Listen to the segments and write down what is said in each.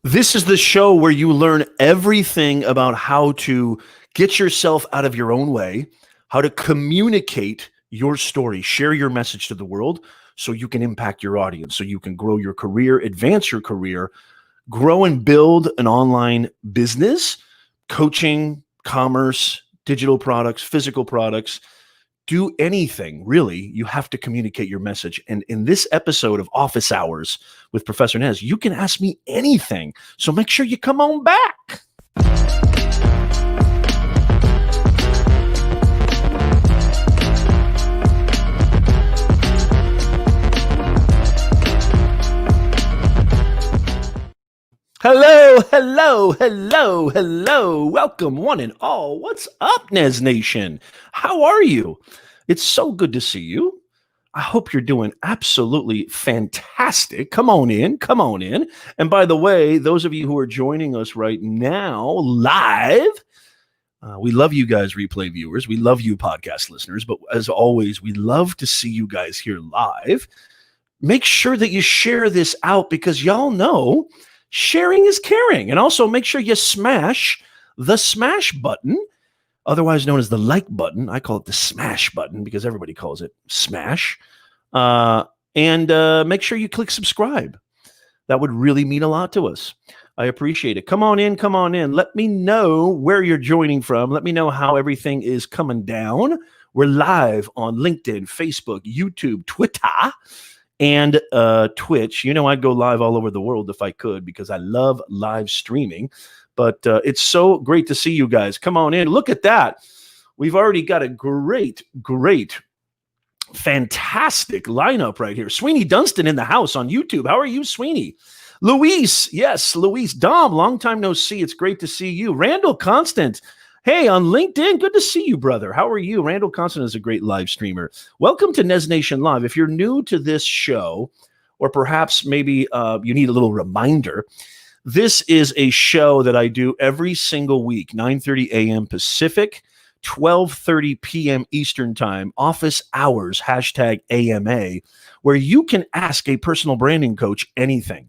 This is the show where you learn everything about how to get yourself out of your own way, how to communicate your story, share your message to the world so you can impact your audience, so you can grow your career, advance your career, grow and build an online business, coaching, commerce, digital products, physical products. Do anything, really, you have to communicate your message. And in this episode of Office Hours with Professor Nez, you can ask me anything. So make sure you come on back. Hello, hello, hello, hello. Welcome, one and all. What's up, Nez Nation? How are you? It's so good to see you. I hope you're doing absolutely fantastic. Come on in, come on in. And by the way, those of you who are joining us right now live, we love you guys, replay viewers. We love you, podcast listeners. But as always, we love to see you guys here live. Make sure that you share this out because y'all know sharing is caring. And also make sure you smash the smash button, otherwise known as the like button. I call it the smash button because everybody calls it smash. And make sure you click subscribe. That would really mean a lot to us. I appreciate it. Come on in, come on in. Let me know where you're joining from. Let me know how everything is coming down. We're live on LinkedIn, Facebook, YouTube, Twitter, and Twitch. You know, I'd go live all over the world if I could because I love live streaming. But it's so great to see you guys. Come on in. Look at that. We've already got a great, fantastic lineup right here. Sweeney Dunstan in the house on YouTube. How are you, Sweeney? Luis, yes, Luis. Dom, long time no see. It's great to see you. Randall Constant. Hey, on LinkedIn, good to see you, brother. How are you? Randall Constant is a great live streamer. Welcome to Nez Nation Live. If you're new to this show, or perhaps maybe you need a little reminder, this is a show that I do every single week, 9:30 a.m. Pacific, 12:30 p.m. Eastern Time, office hours, #AMA, where you can ask a personal branding coach anything.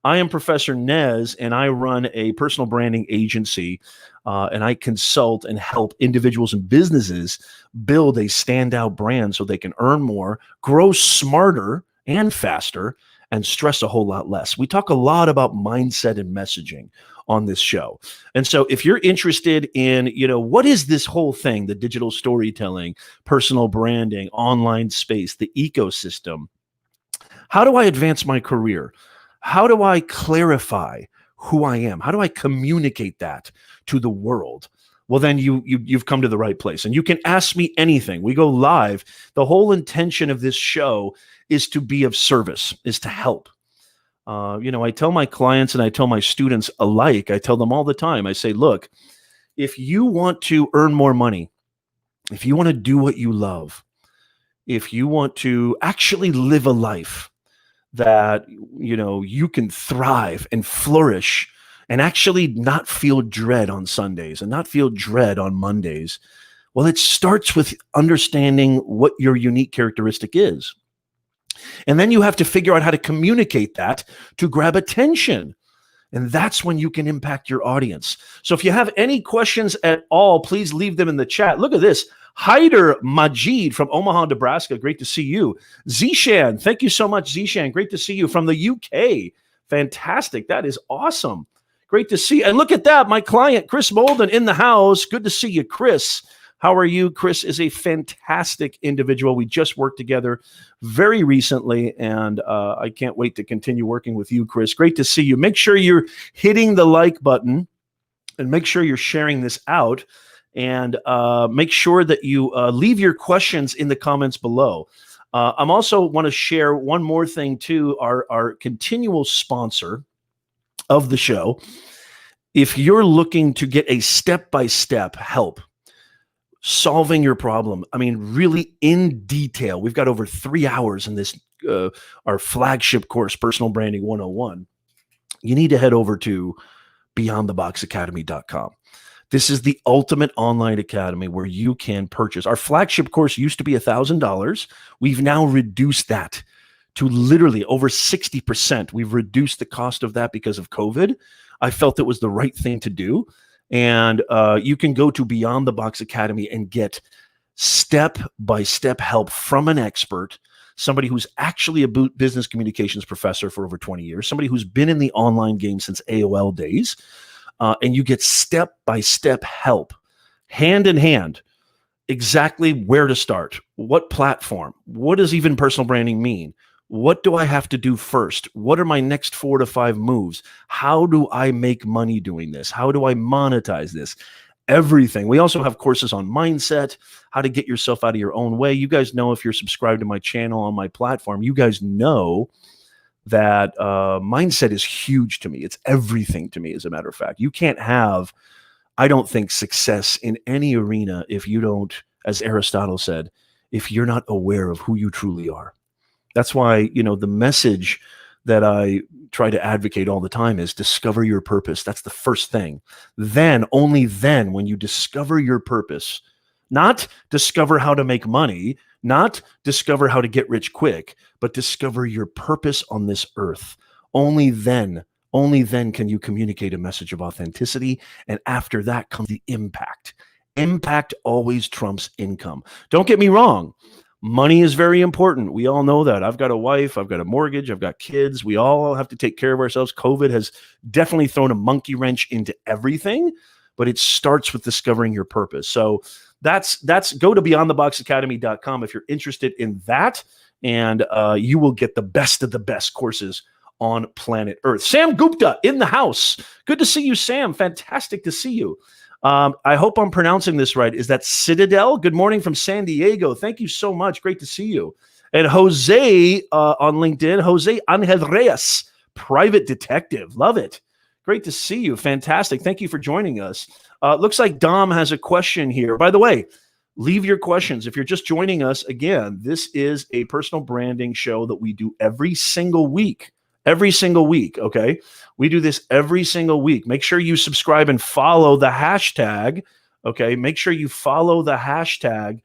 I am Professor Nez, and I run a personal branding agency, and I consult and help individuals and businesses build a standout brand so they can earn more, grow smarter and faster, and stress a whole lot less. We talk a lot about mindset and messaging on this show. And so if you're interested in, what is this whole thing, the digital storytelling, personal branding, online space, the ecosystem, how do I advance my career? How do I clarify who I am? How do I communicate that to the world? Well, then you've come to the right place. And you can ask me anything. We go live. The whole intention of this show is to be of service, is to help. I tell my clients and I tell my students alike, I tell them all the time, I say, look, if you want to earn more money, if you want to do what you love, if you want to actually live a life that, you can thrive and flourish and actually not feel dread on Sundays and not feel dread on Mondays, well, it starts with understanding what your unique characteristic is. And then you have to figure out how to communicate that to grab attention. And that's when you can impact your audience. So if you have any questions at all, please leave them in the chat. Look at this. Haider Majid from Omaha, Nebraska. Great to see you. Zishan, thank you so much, Zishan. Great to see you from the UK. Fantastic. That is awesome. Great to see. And look at that. My client, Chris Molden, in the house. Good to see you, Chris. How are you? Chris is a fantastic individual. We just worked together very recently, and I can't wait to continue working with you, Chris. Great to see you. Make sure you're hitting the like button, and make sure you're sharing this out, and make sure that you leave your questions in the comments below. I'm also want to share one more thing too, our continual sponsor of the show. If you're looking to get a step-by-step help solving your problem, really in detail, we've got over 3 hours in this, our flagship course, Personal Branding 101. You need to head over to beyondtheboxacademy.com. This is the ultimate online academy where you can purchase. Our flagship course used to be $1,000. We've now reduced that to literally over 60%. We've reduced the cost of that because of COVID. I felt it was the right thing to do. And you can go to Beyond the Box Academy and get step-by-step help from an expert, somebody who's actually a business communications professor for over 20 years, somebody who's been in the online game since AOL days, and you get step-by-step help, hand in hand, exactly where to start, what platform, what does even personal branding mean, what do I have to do first, what are my next 4 to 5 moves, how do I make money doing this, how do I monetize this, everything. We also have courses on mindset, how to get yourself out of your own way. You guys know, if you're subscribed to my channel on my platform, you guys know that mindset is huge to me. It's everything to me, as a matter of fact. You can't have, I don't think, success in any arena if you don't, as Aristotle said, if you're not aware of who you truly are. That's why, the message that I try to advocate all the time is discover your purpose. That's the first thing. Then, only then, when you discover your purpose, not discover how to make money, not discover how to get rich quick, but discover your purpose on this earth. Only then can you communicate a message of authenticity. And after that comes the impact. Impact always trumps income. Don't get me wrong. Money is very important. We all know that. I've got a wife, I've got a mortgage, I've got kids. We all have to take care of ourselves. COVID has definitely thrown a monkey wrench into everything, but it starts with discovering your purpose. So that's go to beyondtheboxacademy.com if you're interested in that, and you will get the best of the best courses on planet Earth. Sam Gupta in the house. Good to see you, Sam. Fantastic to see you. I hope I'm pronouncing this right. Is that Citadel? Good morning from San Diego. Thank you so much. Great to see you. And Jose on LinkedIn, Jose Angel Reyes, private detective. Love it. Great to see you. Fantastic. Thank you for joining us. Looks like Dom has a question here. By the way, leave your questions. If you're just joining us, again, this is a personal branding show that we do every single week. Okay? We do this every single week. Make sure you subscribe and follow the hashtag, okay? Make sure you follow the hashtag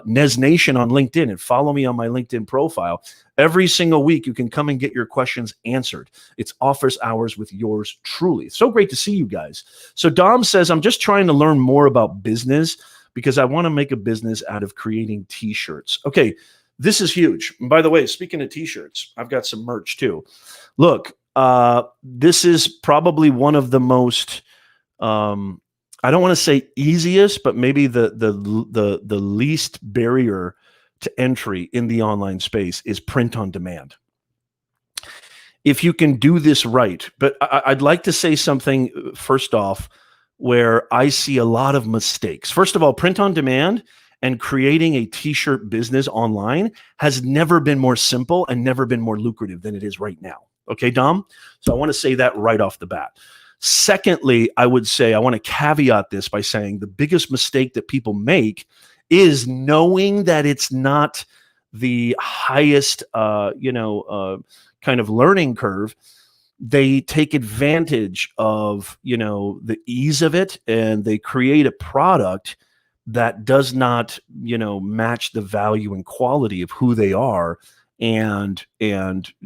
Nez Nation on LinkedIn and follow me on my LinkedIn profile. Every single week, you can come and get your questions answered. It's office hours with yours truly. So great to see you guys. So Dom says, I'm just trying to learn more about business because I want to make a business out of creating t-shirts. Okay. This is huge. And by the way, speaking of t-shirts, I've got some merch too. Look, this is probably one of the most, I don't want to say easiest, but maybe the least barrier to entry in the online space is print on demand. If you can do this right, but I'd like to say something first off where I see a lot of mistakes. First of all, print on demand and creating a t-shirt business online has never been more simple and never been more lucrative than it is right now. Okay, Dom? So I want to say that right off the bat. Secondly, I would say I want to caveat this by saying the biggest mistake that people make is knowing that it's not the highest, kind of learning curve. They take advantage of, the ease of it, and they create a product that does not, match the value and quality of who they are, and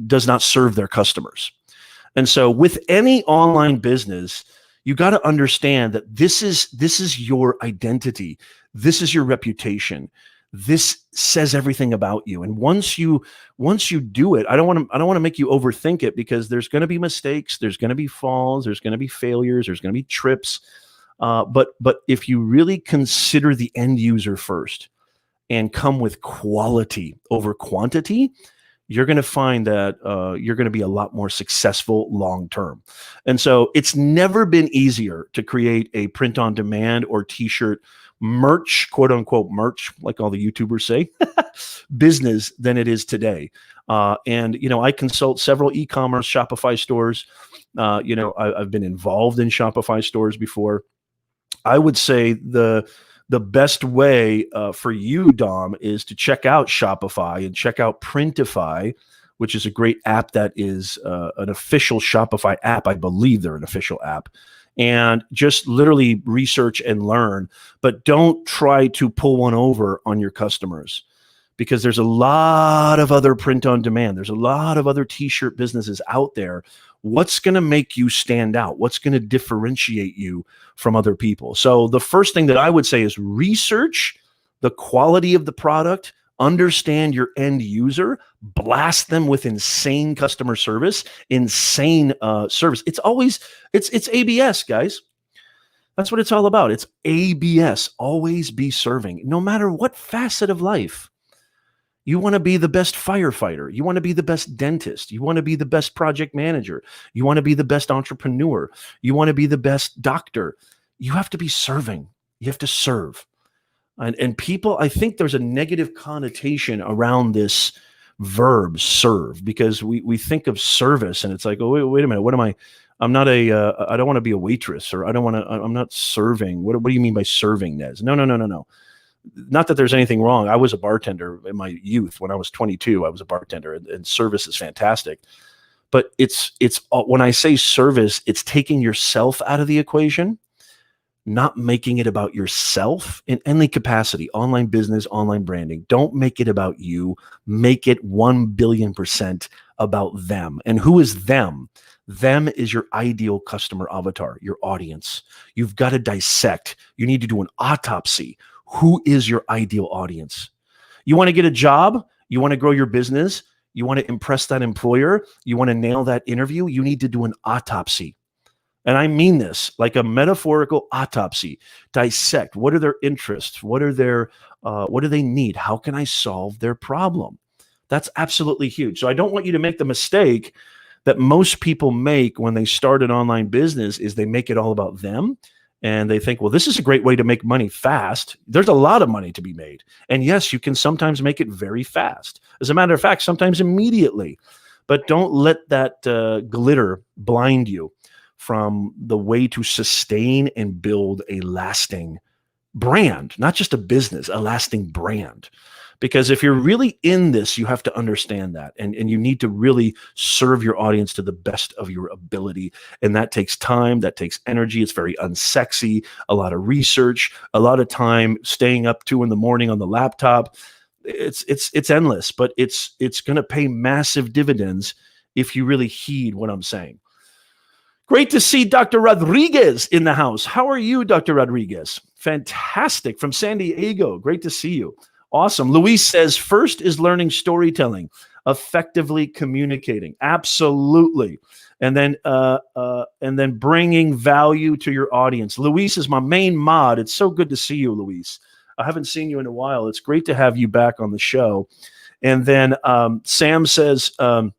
does not serve their customers. And so with any online business, you got to understand that this is your identity. This is your reputation. This says everything about you. And once you do it, I don't want to make you overthink it, because there's going to be mistakes, there's going to be falls, there's going to be failures, there's going to be trips. But if you really consider the end user first and come with quality over quantity, you're going to find that you're going to be a lot more successful long term. And so it's never been easier to create a print on demand or t-shirt merch, quote unquote merch, like all the YouTubers say, business than it is today. And I consult several e-commerce Shopify stores. I've been involved in Shopify stores before. I would say the best way for you, Dom, is to check out Shopify and check out Printify, which is a great app that is an official Shopify app. I believe they're an official app. And just literally research and learn, but don't try to pull one over on your customers, because there's a lot of other print on demand. There's a lot of other t-shirt businesses out there. What's going to make you stand out? What's going to differentiate you from other people? So the first thing that I would say is research the quality of the product, understand your end user, blast them with insane customer service, insane service. It's ABS, guys. That's what it's all about. It's ABS. Always be serving, no matter what facet of life. You want to be the best firefighter. You want to be the best dentist. You want to be the best project manager. You want to be the best entrepreneur. You want to be the best doctor. You have to be serving. You have to serve. And people, I think there's a negative connotation around this verb serve, because we think of service and it's like, oh, wait a minute. What am I? I'm not I don't want to be a waitress, or I'm not serving. What do you mean by serving, Nez? No. Not that there's anything wrong. I was a bartender in my youth. When I was 22, I was a bartender, and service is fantastic. But it's when I say service, it's taking yourself out of the equation, not making it about yourself in any capacity. Online business, online branding. Don't make it about you. Make it 1,000,000,000% about them. And who is them? Them is your ideal customer avatar, your audience. You've got to dissect. You need to do an autopsy. Who is your ideal audience? You want to get a job? You want to grow your business? You want to impress that employer? You want to nail that interview? You need to do an autopsy. And I mean this like a metaphorical autopsy. Dissect. What are their interests? What do they need? How can I solve their problem? That's absolutely huge. So I don't want you to make the mistake that most people make when they start an online business, is they make it all about them. And they think, well, this is a great way to make money fast. There's a lot of money to be made. And yes, you can sometimes make it very fast. As a matter of fact, sometimes immediately. But don't let that glitter blind you from the way to sustain and build a lasting brand, not just a business, a lasting brand. Because if you're really in this, you have to understand that. And you need to really serve your audience to the best of your ability. And that takes time, that takes energy. It's very unsexy, a lot of research, a lot of time staying up 2 a.m. on the laptop. It's endless, but it's going to pay massive dividends if you really heed what I'm saying. Great to see Dr. Rodriguez in the house. How are you, Dr. Rodriguez? Fantastic. From San Diego. Great to see you. Awesome. Luis says, first is learning storytelling, effectively communicating. Absolutely. And then bringing value to your audience. Luis is my main mod. It's so good to see you, Luis. I haven't seen you in a while. It's great to have you back on the show. And then Sam says, Hyder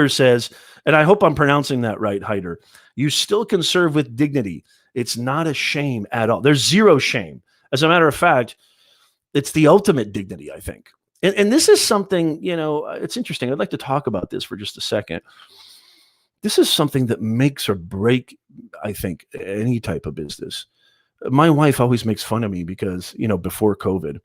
says, and I hope I'm pronouncing that right, Hyder, you still can serve with dignity. It's not a shame at all. There's zero shame. As a matter of fact, it's the ultimate dignity, I think. And this is something, it's interesting. I'd like to talk about this for just a second. This is something that makes or break, I think, any type of business. My wife always makes fun of me because, before COVID,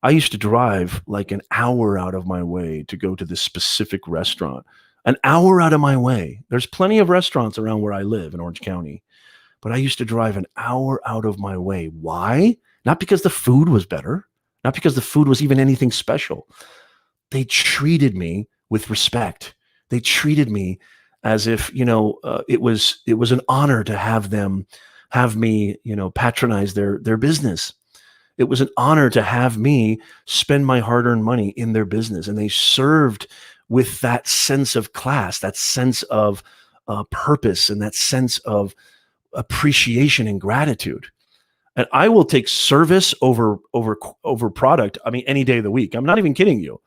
I used to drive like an hour out of my way to go to this specific restaurant. An hour out of my way. There's plenty of restaurants around where I live in Orange County, but I used to drive an hour out of my way. Why? Not because the food was better, not because the food was even anything special. They treated me with respect. They treated me as if, it was an honor to have me, patronize their business. It was an honor to have me spend my hard-earned money in their business. And they served with that sense of class, that sense of purpose, and that sense of appreciation and gratitude. And I will take service over product. I mean, any day of the week. I'm not even kidding you.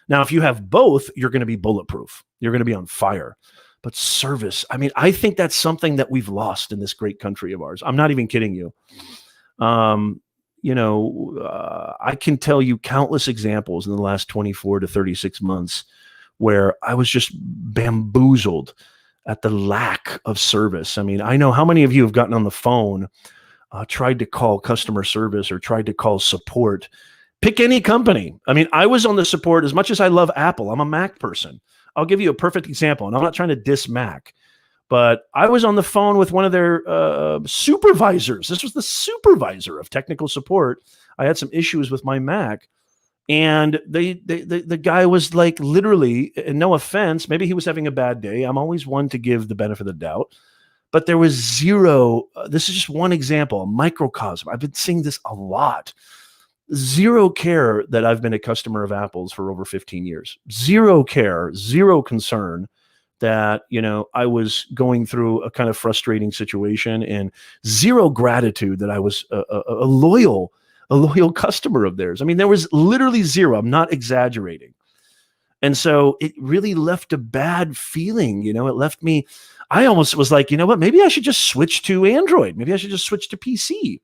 Now, if you have both, you're going to be bulletproof. You're going to be on fire. But service, I mean, I think that's something that we've lost in this great country of ours. I'm not even kidding you. I can tell you countless examples in the last 24 to 36 months where I was just bamboozled at the lack of service. I mean, I know how many of you have gotten on the phone, tried to call customer service or tried to call support. Pick any company. I mean, I was on the support as much as I love Apple. I'm a Mac person. I'll give you a perfect example, and I'm not trying to diss Mac, but I was on the phone with one of their supervisors. This was the supervisor of technical support. I had some issues with my Mac, And the guy was like, literally, and no offense, maybe he was having a bad day. I'm always one to give the benefit of the doubt. But there was zero, this is just one example, a microcosm. I've been seeing this a lot. Zero care that I've been a customer of Apple's for over 15 years. Zero care, zero concern that, I was going through a kind of frustrating situation, and zero gratitude that I was a loyal customer of theirs. I mean, there was literally zero. I'm not exaggerating. And so it really left a bad feeling. It left me, I almost was like, you know what, maybe I should just switch to Android. Maybe I should just switch to PC.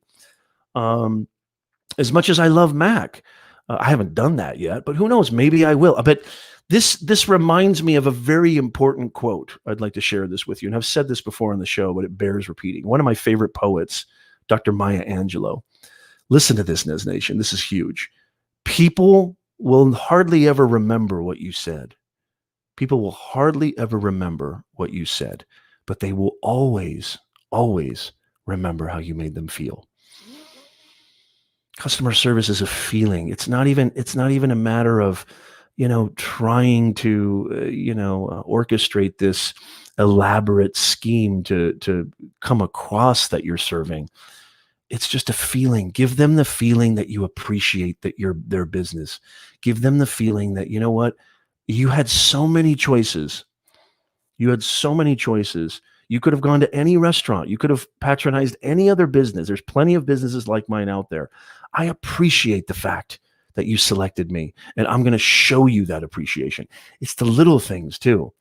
As much as I love Mac, I haven't done that yet, but who knows? Maybe I will. But this reminds me of a very important quote. I'd like to share this with you. And I've said this before on the show, but it bears repeating. One of my favorite poets, Dr. Maya Angelou. Listen to this, Nez Nation. This is huge. People will hardly ever remember what you said. People will hardly ever remember what you said, but they will always, always remember how you made them feel. Customer service is a feeling. It's not even a matter of, trying to, orchestrate this elaborate scheme to come across that you're serving. It's just a feeling. Give them the feeling that you appreciate that you're their business. Give them the feeling that, you know what, you had so many choices. You had so many choices. You could have gone to any restaurant. You could have patronized any other business. There's plenty of businesses like mine out there. I appreciate the fact that you selected me, and I'm going to show you that appreciation. It's the little things too.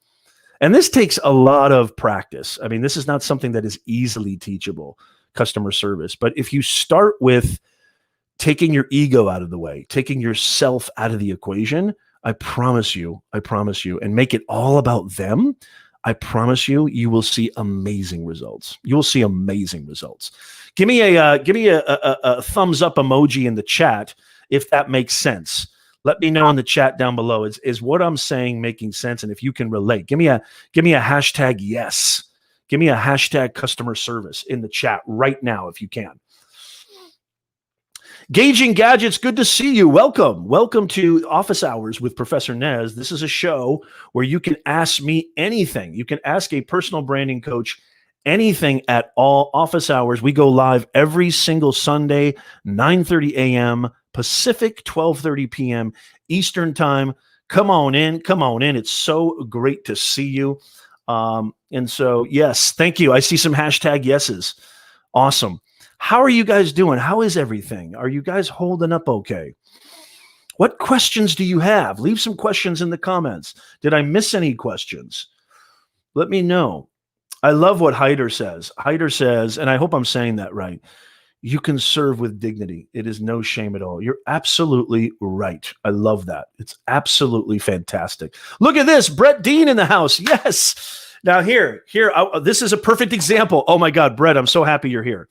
And this takes a lot of practice. I mean, this is not something that is easily teachable, customer service. But if you start with taking your ego out of the way, taking yourself out of the equation, I promise you, and make it all about them, I promise you, you will see amazing results. You will see amazing results. Give me a thumbs up emoji in the chat if that makes sense. Let me know in the chat down below. Is what I'm saying making sense? And if you can relate, give me a hashtag yes. Give me a hashtag customer service in the chat right now if you can. Gauging Gadgets, good to see you. Welcome to Office Hours with Professor Nez. This is a show where you can ask me anything. You can ask a personal branding coach anything at all. Office Hours, we go live every single Sunday, 9:30 a.m. Pacific, 12:30 p.m. Eastern Time. Come on in. It's so great to see you. And so, yes, thank you. I see some hashtag yeses. Awesome. How are you guys doing? How is everything? Are you guys holding up okay? What questions do you have? Leave some questions in the comments. Did I miss any questions? Let me know. I love what Hyder says. Hyder says, and I hope I'm saying that right, you can serve with dignity. It is no shame at all. You're absolutely right. I love that. It's absolutely fantastic. Look at this. Brett Dean in the house. Yes. Now here, this is a perfect example. Oh my God, Brett, I'm so happy you're here.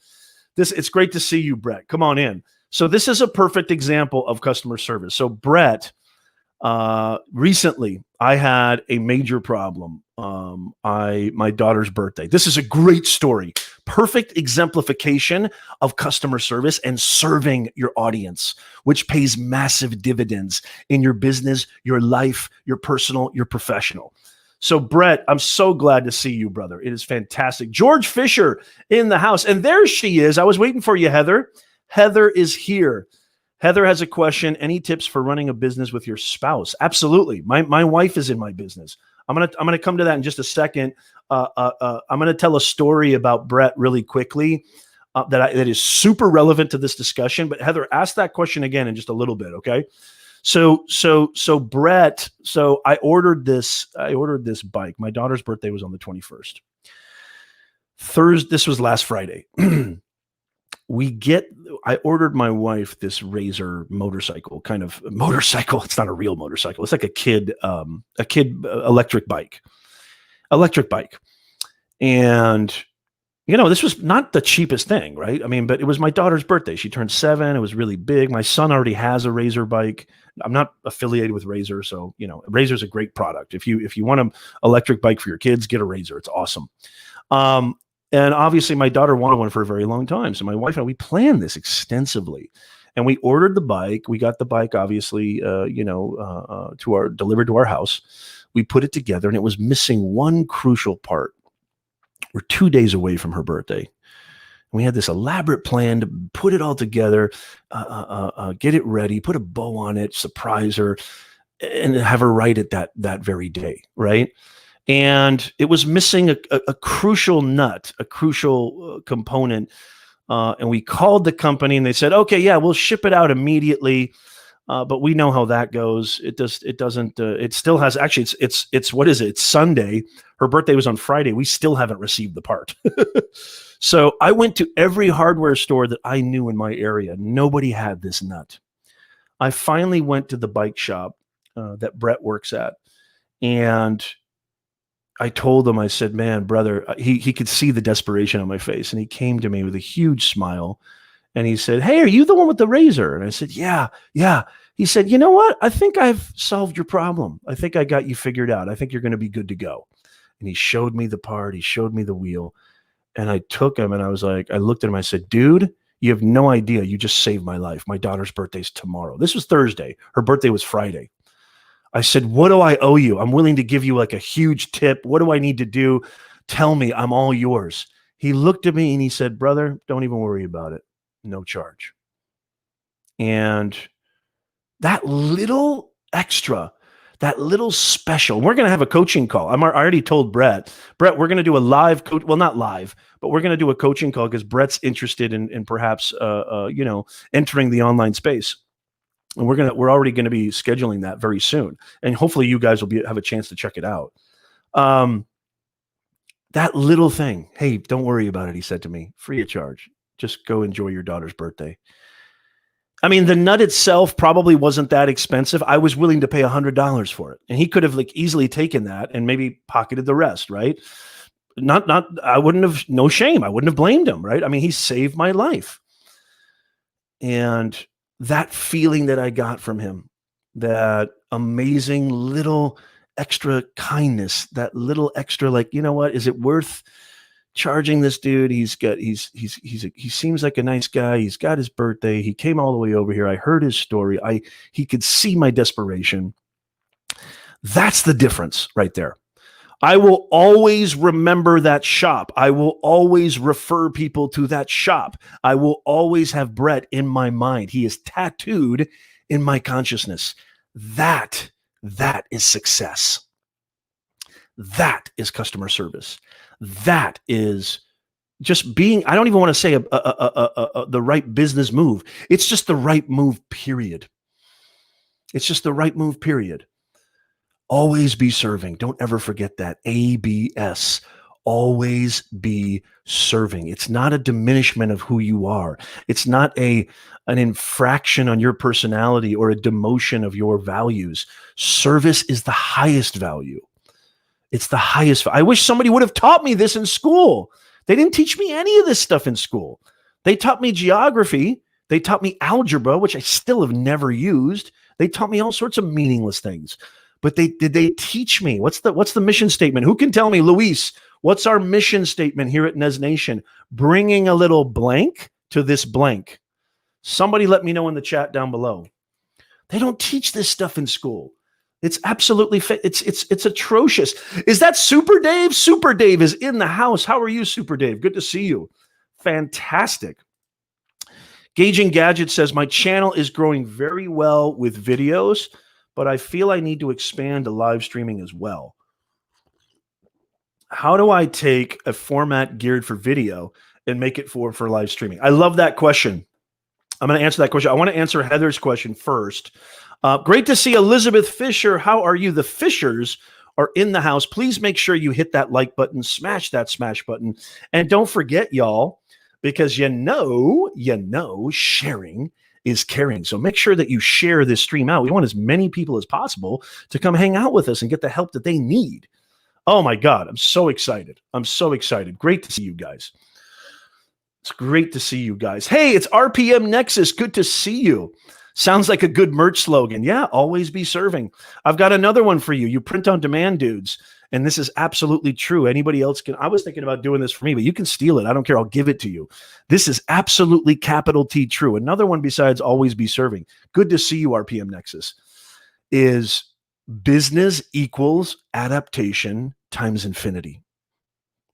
It's great to see you, Brett. Come on in. So this is a perfect example of customer service. So Brett, recently I had a major problem. My daughter's birthday. This is a great story. Perfect exemplification of customer service and serving your audience, which pays massive dividends in your business, your life, your personal, your professional. So Brett, I'm so glad to see you, brother. It is fantastic. George Fisher in the house. And there she is. I was waiting for you, Heather. Heather is here. Heather has a question. Any tips for running a business with your spouse? Absolutely. My wife is in my business. I'm gonna come to that in just a second. I'm gonna tell a story about Brett really quickly that is super relevant to this discussion. But Heather, ask that question again in just a little bit, okay? So Brett, I ordered this bike. My daughter's birthday was on the 21st. This was last Friday. I ordered my wife this Razor motorcycle, kind of motorcycle. It's not a real motorcycle. It's like a kid electric bike. And this was not the cheapest thing, right? I mean, but it was my daughter's birthday. She turned 7. It was really big. My son already has a Razor bike. I'm not affiliated with Razor, so Razor's a great product. If you want an electric bike for your kids, get a Razor. It's awesome. And obviously, my daughter wanted one for a very long time. So my wife and I, we planned this extensively. And we ordered the bike. We got the bike, obviously, delivered to our house. We put it together, and it was missing one crucial part. We're 2 days away from her birthday. We had this elaborate plan to put it all together, get it ready, put a bow on it, surprise her, and have her write it that very day, right? And it was missing a crucial nut, a crucial component. And we called the company, and they said, "Okay, yeah, we'll ship it out immediately." But we know how that goes. It doesn't. It still has. Actually, it's what is it? It's Sunday. Her birthday was on Friday. We still haven't received the part. So I went to every hardware store that I knew in my area. Nobody had this nut. I finally went to the bike shop that Brett works at, and I told him, I said, "Man, brother," he could see the desperation on my face, and he came to me with a huge smile, and he said, "Hey, are you the one with the razor?" And I said, Yeah. He said, "You know what? I think I've solved your problem. I think I got you figured out. I think you're going to be good to go." And he showed me the part. He showed me the wheel. And I took him, and I looked at him. I said, "Dude, you have no idea. You just saved my life. My daughter's birthday's tomorrow." This was Thursday. Her birthday was Friday. I said, "What do I owe you? I'm willing to give you like a huge tip. What do I need to do? Tell me. I'm all yours." He looked at me and he said, "Brother, don't even worry about it. No charge." And that little extra, that little special, we're going to have a coaching call. I already told Brett, we're going to do a live coach. Well, not live, but we're going to do a coaching call because Brett's interested in perhaps, entering the online space. And we're already going to be scheduling that very soon. And hopefully you guys will have a chance to check it out. That little thing, "Hey, don't worry about it," he said to me, "free of charge. Just go enjoy your daughter's birthday." I mean, the nut itself probably wasn't that expensive. I was willing to pay $100 for it. And he could have easily taken that and maybe pocketed the rest, right? I wouldn't have, no shame. I wouldn't have blamed him, right? I mean, he saved my life. And that feeling that I got from him, that amazing little extra kindness, that little extra, you know what, is it worth charging this dude? He seems like a nice guy. He's got his birthday. He came all the way over here. I heard his story. He could see my desperation. That's the difference right there. I will always remember that shop. I will always refer people to that shop. I will always have Brett in my mind. He is tattooed in my consciousness. That is success. That is customer service. That is just being, I don't even want to say the right business move. It's just the right move, period. It's just the right move, period. Always be serving. Don't ever forget that. ABS. Always be serving. It's not a diminishment of who you are. It's not an infraction on your personality or a demotion of your values. Service is the highest value. It's the highest. I wish somebody would have taught me this in school. They didn't teach me any of this stuff in school. They taught me geography. They taught me algebra, which I still have never used. They taught me all sorts of meaningless things. But did they teach me? What's the mission statement? Who can tell me, Luis, what's our mission statement here at Nez Nation? Bringing a little blank to this blank. Somebody let me know in the chat down below. They don't teach this stuff in school. It's absolutely, it's atrocious. Is that Super Dave? Super Dave is in the house. How are you, Super Dave? Good to see you. Fantastic. Gauging Gadget says, "My channel is growing very well with videos, but I feel I need to expand to live streaming as well. How do I take a format geared for video and make it for live streaming?" I love that question. I'm going to answer that question. I want to answer Heather's question first. Great to see Elizabeth Fisher. How are you? The Fishers are in the house. Please make sure you hit that like button, smash that smash button. And don't forget, y'all, because you know, sharing is caring. So make sure that you share this stream out. We want as many people as possible to come hang out with us and get the help that they need. Oh my God, I'm so excited. I'm so excited. Great to see you guys. It's great to see you guys. Hey, it's RPM Nexus. Good to see you. Sounds like a good merch slogan. Yeah, always be serving. I've got another one for you. You print on demand dudes. And this is absolutely true. Anybody else can, I was thinking about doing this for me, but you can steal it. I don't care. I'll give it to you. This is absolutely capital T true. Another one besides always be serving. Good to see you, RPM Nexus, is business equals adaptation times infinity.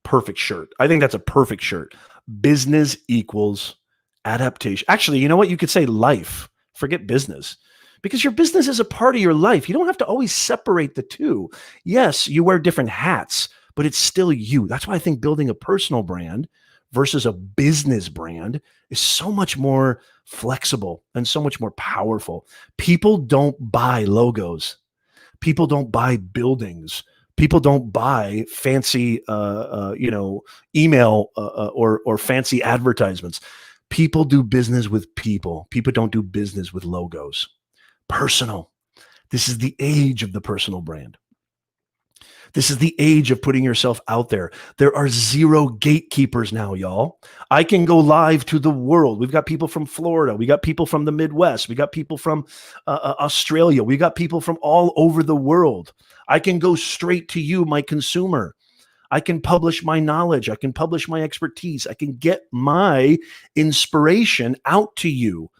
Perfect shirt. I think that's a perfect shirt. Business equals adaptation. Actually, you know what? You could say life. Forget business. Because your business is a part of your life. You don't have to always separate the two. Yes, you wear different hats, but it's still you. That's why I think building a personal brand versus a business brand is so much more flexible and so much more powerful. People don't buy logos. People don't buy buildings. People don't buy fancy, email or fancy advertisements. People do business with people. People don't do business with logos. Personal. This is the age of the personal brand. This is the age of putting yourself out there. There are zero gatekeepers now, y'all. I can go live to the world. We've got people from Florida. We got people from the Midwest. We got people from Australia. We got people from all over the world. I can go straight to you, my consumer. I can publish my knowledge. I can publish my expertise. I can get my inspiration out to you.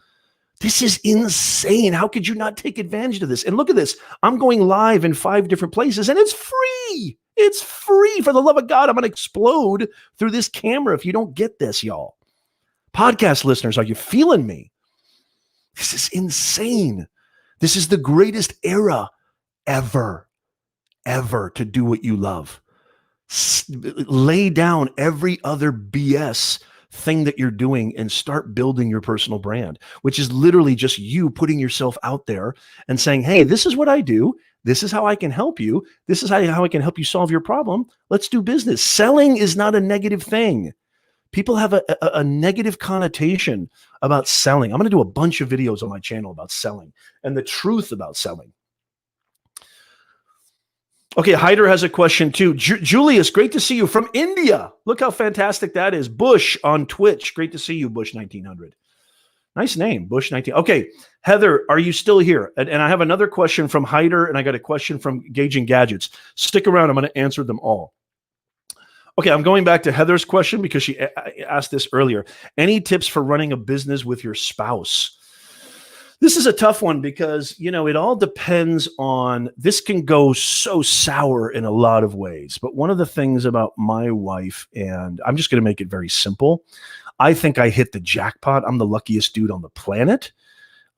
This is insane. How could you not take advantage of this? And look at this. I'm going live in 5 different places and it's free. It's free. For the love of God, I'm going to explode through this camera if you don't get this, y'all. Podcast listeners, are you feeling me? This is insane. This is the greatest era ever to do what you love. Lay down every other BS thing that you're doing and start building your personal brand, which is literally just you putting yourself out there and saying, hey, this is what I do. This is how I can help you. This is how I can help you solve your problem. Let's do business. Selling is not a negative thing. People have a negative connotation about selling. I'm going to do a bunch of videos on my channel about selling and the truth about selling. Okay, Hyder has a question too. Julius, great to see you from India. Look how fantastic that is. Bush on Twitch. Great to see you, Bush 1900. Nice name, Bush 19. Okay, Heather, are you still here? And I have another question from Hyder, and I got a question from Gauging Gadgets. Stick around. I'm going to answer them all. Okay, I'm going back to Heather's question because she asked this earlier. Any tips for running a business with your spouse? This is a tough one because, it all depends on, this can go so sour in a lot of ways. But one of the things about my wife, and I'm just going to make it very simple, I think I hit the jackpot. I'm the luckiest dude on the planet.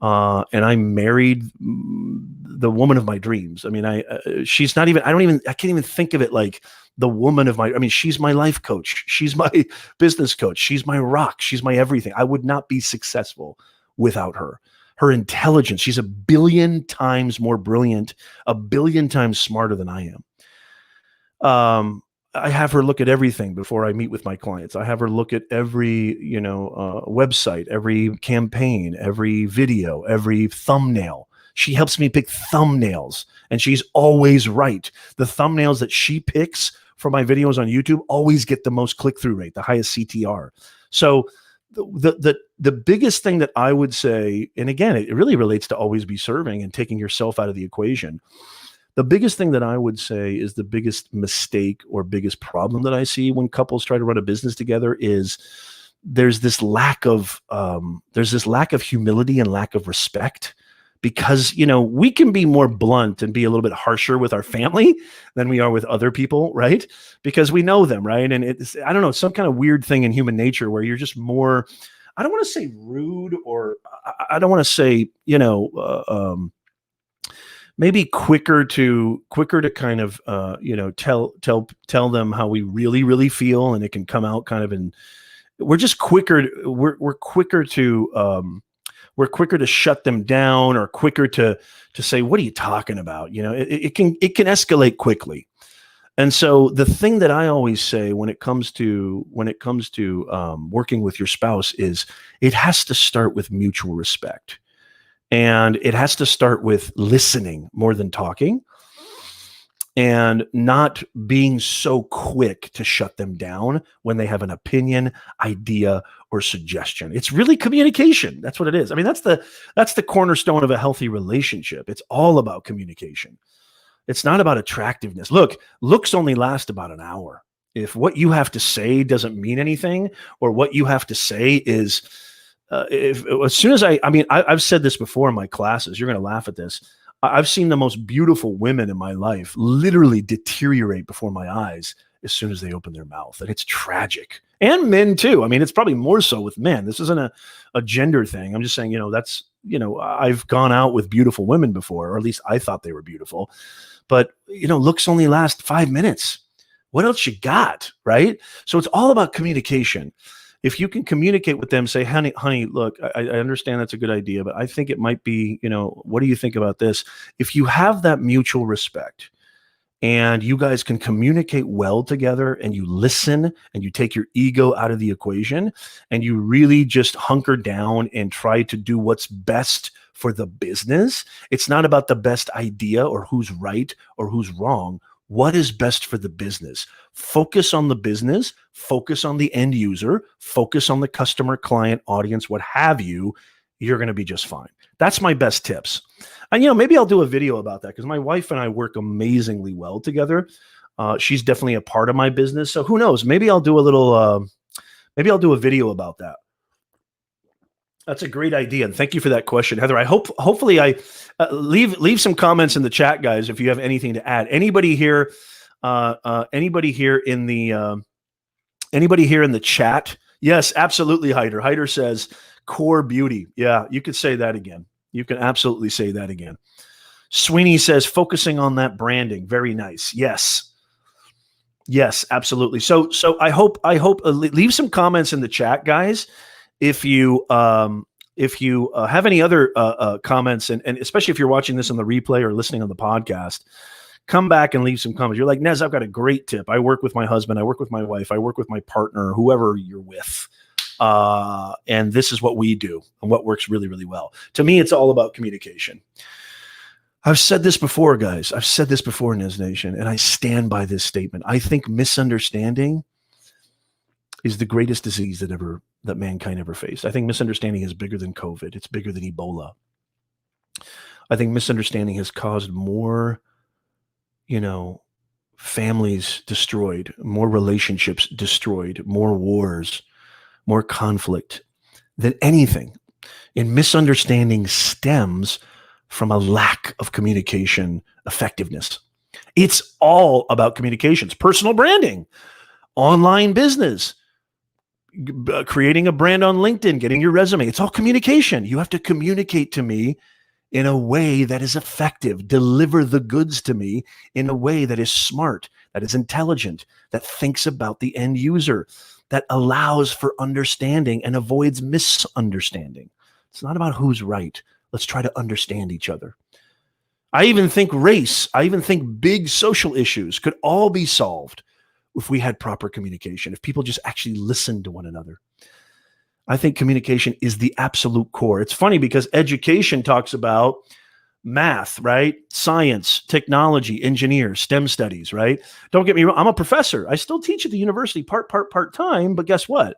And I married the woman of my dreams. I mean, she's not even, I can't even think of it like the woman of my, she's my life coach. She's my business coach. She's my rock. She's my everything. I would not be successful without her. Her intelligence, she's a billion times more brilliant, a billion times smarter than I am. I have her look at everything before I meet with my clients. I have her look at every, website, every campaign, every video, every thumbnail. She helps me pick thumbnails, and she's always right. The thumbnails that she picks for my videos on YouTube always get the most click-through rate, the highest CTR. So the biggest thing that I would say, and again, it really relates to always be serving and taking yourself out of the equation. The biggest thing that I would say is the biggest mistake or biggest problem that I see when couples try to run a business together is there's this lack of humility and lack of respect. Because, we can be more blunt and be a little bit harsher with our family than we are with other people, right? Because we know them, right? And it's, I don't know, some kind of weird thing in human nature where you're just more, I don't want to say rude, or I don't want to say, maybe quicker to kind of, tell them how we really, really feel, and it can come out kind of in, we're just quicker. We're quicker to, we're quicker to shut them down, or quicker to say, what are you talking about? It can escalate quickly. And so the thing that I always say when it comes to working with your spouse is it has to start with mutual respect, and it has to start with listening more than talking, and not being so quick to shut them down when they have an opinion, idea, or suggestion. It's really communication. That's what it is. That's the cornerstone of a healthy relationship. It's all about communication. It's not about attractiveness. Look, looks only last about an hour. If what you have to say doesn't mean anything, or what you have to say is, as soon as I've said this before in my classes, you're going to laugh at this. I've seen the most beautiful women in my life literally deteriorate before my eyes as soon as they open their mouth. And it's tragic. And men too. I mean, it's probably more so with men. This isn't a gender thing. I'm just saying, I've gone out with beautiful women before, or at least I thought they were beautiful. But, looks only last 5 minutes. What else you got, right? So it's all about communication. If you can communicate with them, say, honey, look, I understand that's a good idea, but I think it might be, what do you think about this? If you have that mutual respect and you guys can communicate well together, and you listen and you take your ego out of the equation, and you really just hunker down and try to do what's best for the business. It's not about the best idea or who's right or who's wrong. What is best for the business? Focus on the business, focus on the end user, focus on the customer, client, audience, what have you. You're going to be just fine. That's my best tips. And, maybe I'll do a video about that, because my wife and I work amazingly well together. She's definitely a part of my business. So who knows? Maybe I'll do a video about that. That's a great idea. And thank you for that question, Heather. Hopefully I leave some comments in the chat, guys, if you have anything to add. Anybody here in the chat? Yes, absolutely, Hyder. Hyder says core beauty. Yeah, you could say that again. You can absolutely say that again. Sweeney says focusing on that branding. Very nice. Yes. Yes, absolutely. So I hope leave some comments in the chat, guys. If you have any other comments, and especially if you're watching this on the replay or listening on the podcast, come back and leave some comments. You're like, Nez, I've got a great tip. I work with my husband. I work with my wife. I work with my partner, whoever you're with. And this is what we do and what works really, really well. To me, it's all about communication. I've said this before, guys. I've said this before, Nez Nation, and I stand by this statement. I think misunderstanding is the greatest disease that mankind ever faced. I think misunderstanding is bigger than COVID. It's bigger than Ebola. I think misunderstanding has caused more, families destroyed, more relationships destroyed, more wars, more conflict than anything. And misunderstanding stems from a lack of communication effectiveness. It's all about communications, personal branding, online business, creating a brand on LinkedIn, getting your resume. It's all communication. You have to communicate to me in a way that is effective. Deliver the goods to me in a way that is smart, that is intelligent, that thinks about the end user, that allows for understanding and avoids misunderstanding. It's not about who's right. Let's try to understand each other. I even think race, I even think big social issues could all be solved if we had proper communication, if people just actually listened to one another. I think communication is the absolute core. It's funny because education talks about math, right? Science, technology, engineers, STEM studies, right? Don't get me wrong. I'm a professor. I still teach at the university part-time, but guess what?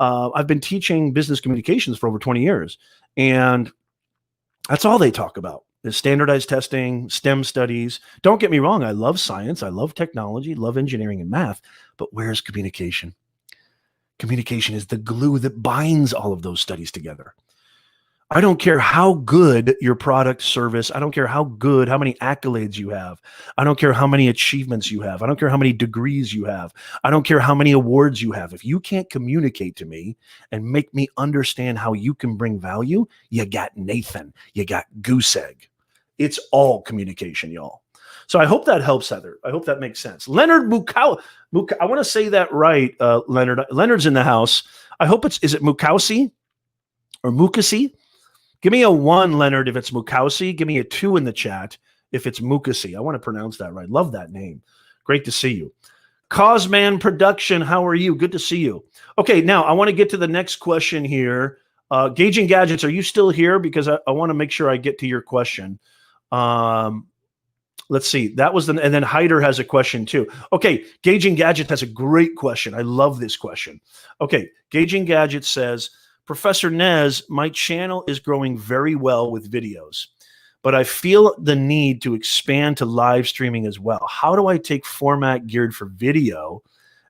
I've been teaching business communications for over 20 years. And that's all they talk about is standardized testing, STEM studies. Don't get me wrong. I love science. I love technology, love engineering and math, but where's communication? Communication is the glue that binds all of those studies together. I don't care how good your product, service. I don't care how many accolades you have. I don't care how many achievements you have. I don't care how many degrees you have. I don't care how many awards you have. If you can't communicate to me and make me understand how you can bring value, you got Nathan. You got goose egg. It's all communication, y'all. So I hope that helps, Heather. I hope that makes sense. Leonard Mukau. I want to say that right, Leonard. Leonard's in the house. I hope is it Mukausi or Mukasi? Give me a 1, Leonard, if it's Mukausi. Give me a 2 in the chat if it's Mukasi. I want to pronounce that right. Love that name. Great to see you. Cosman Production, how are you? Good to see you. Okay, now I want to get to the next question here. Gauging Gadgets, are you still here? Because I want to make sure I get to your question. Let's see. That was and then Hyder has a question too. Okay, Gauging Gadget has a great question. I love this question. Okay, Gauging Gadget says, Professor Nez, my channel is growing very well with videos, but I feel the need to expand to live streaming as well. How do I take format geared for video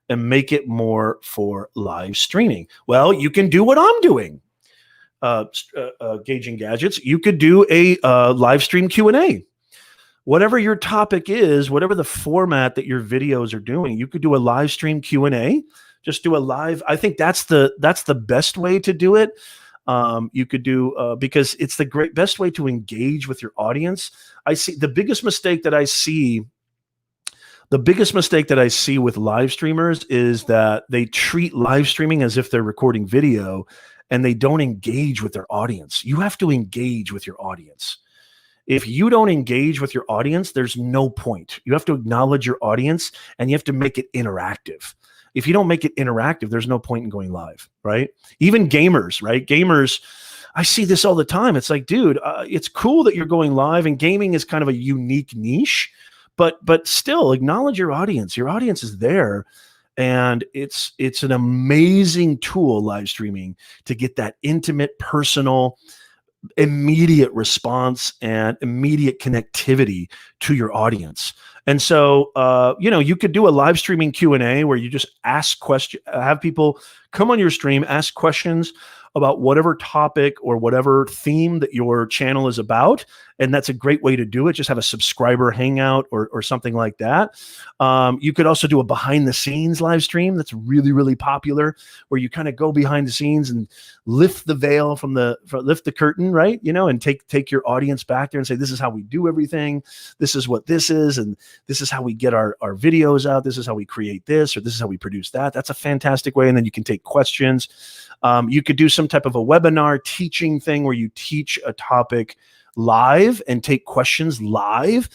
and make it more for live streaming? Well, you can do what I'm doing. Gauging Gadgets, you could do a live stream Q&A. Whatever your topic is, whatever the format that your videos are doing, you could do a live stream Q&A. Just do a live. I think that's the best way to do it. You could do because it's the best way to engage with your audience. I see the biggest mistake that I see with live streamers is that they treat live streaming as if they're recording video, and they don't engage with their audience. You have to engage with your audience. If you don't engage with your audience, there's no point. You have to acknowledge your audience, and you have to make it interactive. If you don't make it interactive, there's no point in going live, right? Even gamers, right? Gamers, I see this all the time. It's like, dude, it's cool that you're going live, and gaming is kind of a unique niche, but still acknowledge your audience. Your audience is there, and it's an amazing tool, live streaming, to get that intimate, personal, immediate response and immediate connectivity to your audience. And so, you could do a live streaming Q&A where you just ask questions, have people come on your stream, ask questions about whatever topic or whatever theme that your channel is about. And that's a great way to do it. Just have a subscriber hangout or something like that. You could also do a behind the scenes live stream. That's really, really popular, where you kind of go behind the scenes and lift the veil lift the curtain, right? And take your audience back there and say, this is how we do everything. This is what this is. And this is how we get our videos out. This is how we create this, or this is how we produce that. That's a fantastic way. And then you can take questions. You could do some type of a webinar teaching thing where you teach a topic live and take questions live.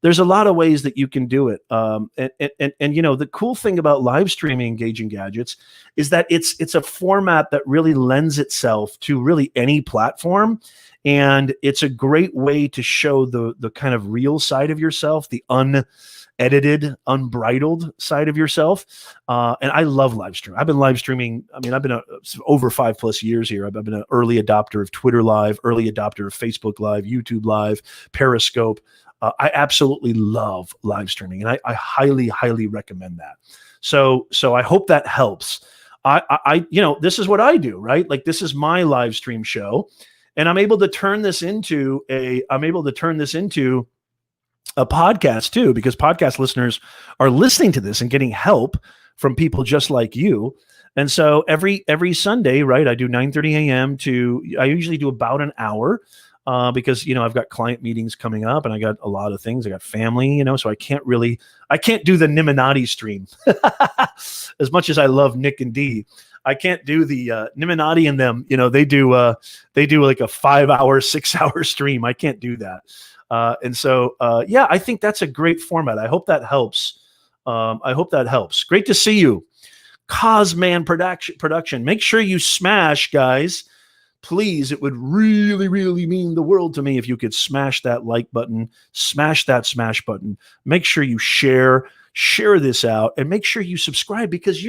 There's a lot of ways that you can do it. And the cool thing about live streaming Gauging Gadgets is that it's a format that really lends itself to really any platform. And it's a great way to show the kind of real side of yourself, the unedited, unbridled side of yourself. And I love live stream. I've been live streaming. I mean, I've been over 5+ years here. I've been an early adopter of Twitter Live, early adopter of Facebook Live, YouTube Live, Periscope. I absolutely love live streaming, and I highly, highly recommend that. So I hope that helps. This is what I do, right? Like, this is my live stream show, and I'm able to turn this into a podcast too, because podcast listeners are listening to this and getting help from people just like you. And so every Sunday, right, I do 9:30 a.m. I usually do about an hour. Because, I've got client meetings coming up, and I got a lot of things. I got family, so I can't do the Niminati stream as much as I love Nick and Dee. I can't do the Niminati and them, they do like a 5-hour, 6-hour stream. I can't do that. And so, I think that's a great format. I hope that helps. Great to see you. Cosman production. Make sure you smash, guys. Please, it would really, really mean the world to me if you could smash that like button, smash that smash button. Make sure you share this out, and make sure you subscribe, because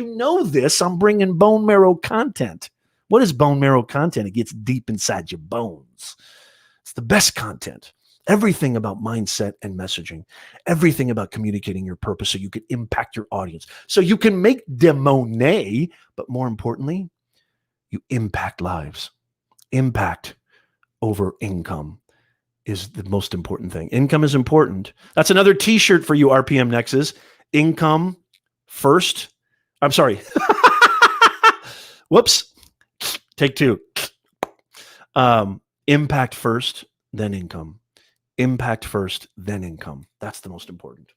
this, I'm bringing bone marrow content. What is bone marrow content? It gets deep inside your bones. It's the best content. Everything about mindset and messaging, everything about communicating your purpose so you can impact your audience, so you can make money, but more importantly, you impact lives. Impact over income is the most important thing. Income is important. That's another t-shirt for you, RPM Nexus. Income first. I'm sorry. Whoops. Take two. Impact first, then income. Impact first, then income. That's the most important.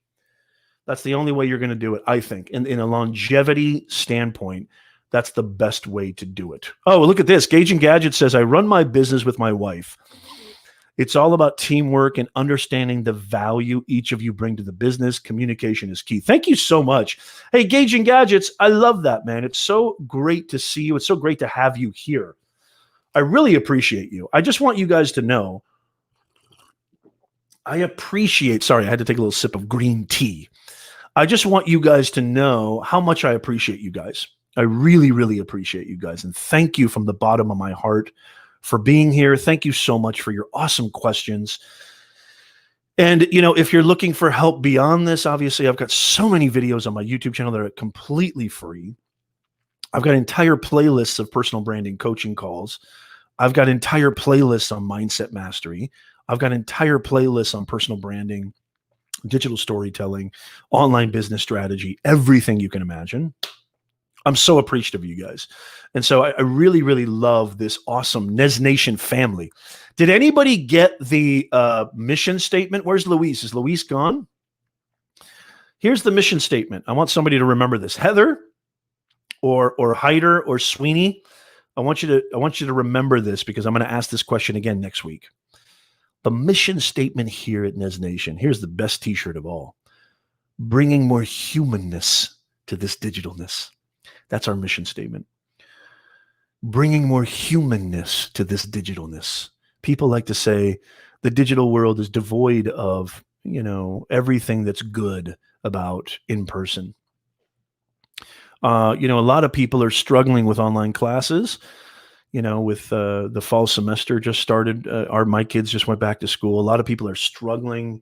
That's the only way you're going to do it, I think. In a longevity standpoint, that's the best way to do it. Oh, look at this. Gauging Gadget says, I run my business with my wife. It's all about teamwork and understanding the value each of you bring to the business. Communication is key. Thank you so much. Hey, Gauging Gadgets, I love that, man. It's so great to see you. It's so great to have you here. I really appreciate you. I just want you guys to know, sorry, I had to take a little sip of green tea. I just want you guys to know how much I appreciate you guys. I really, really appreciate you guys. And thank you from the bottom of my heart for being here. Thank you so much for your awesome questions. And, if you're looking for help beyond this, obviously I've got so many videos on my YouTube channel that are completely free. I've got entire playlists of personal branding coaching calls. I've got entire playlists on mindset mastery. I've got entire playlists on personal branding, digital storytelling, online business strategy, everything you can imagine. I'm so appreciative of you guys. And so I really, really love this awesome Nez Nation family. Did anybody get the mission statement? Where's Luis? Is Luis gone? Here's the mission statement. I want somebody to remember this. Heather or Hyder or Sweeney, I want you to remember this, because I'm going to ask this question again next week. The mission statement here at Nez Nation, here's the best t-shirt of all. Bringing more humanness to this digitalness. That's our mission statement. Bringing more humanness to this digitalness. People like to say the digital world is devoid of, everything that's good about in person. A lot of people are struggling with online classes. With the fall semester just started, my kids just went back to school. A lot of people are struggling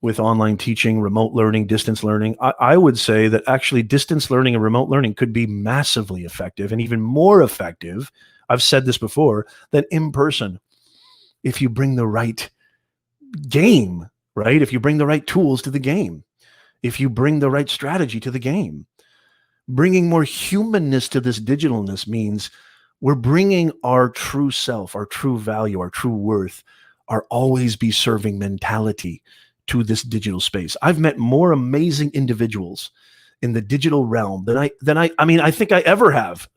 with online teaching, remote learning, distance learning. I would say that actually distance learning and remote learning could be massively effective and even more effective, I've said this before, than in person. If you bring the right game, right? If you bring the right tools to the game, if you bring the right strategy to the game. Bringing more humanness to this digitalness means we're bringing our true self, our true value, our true worth, our always be serving mentality to this digital space. I've met more amazing individuals in the digital realm than I think I ever have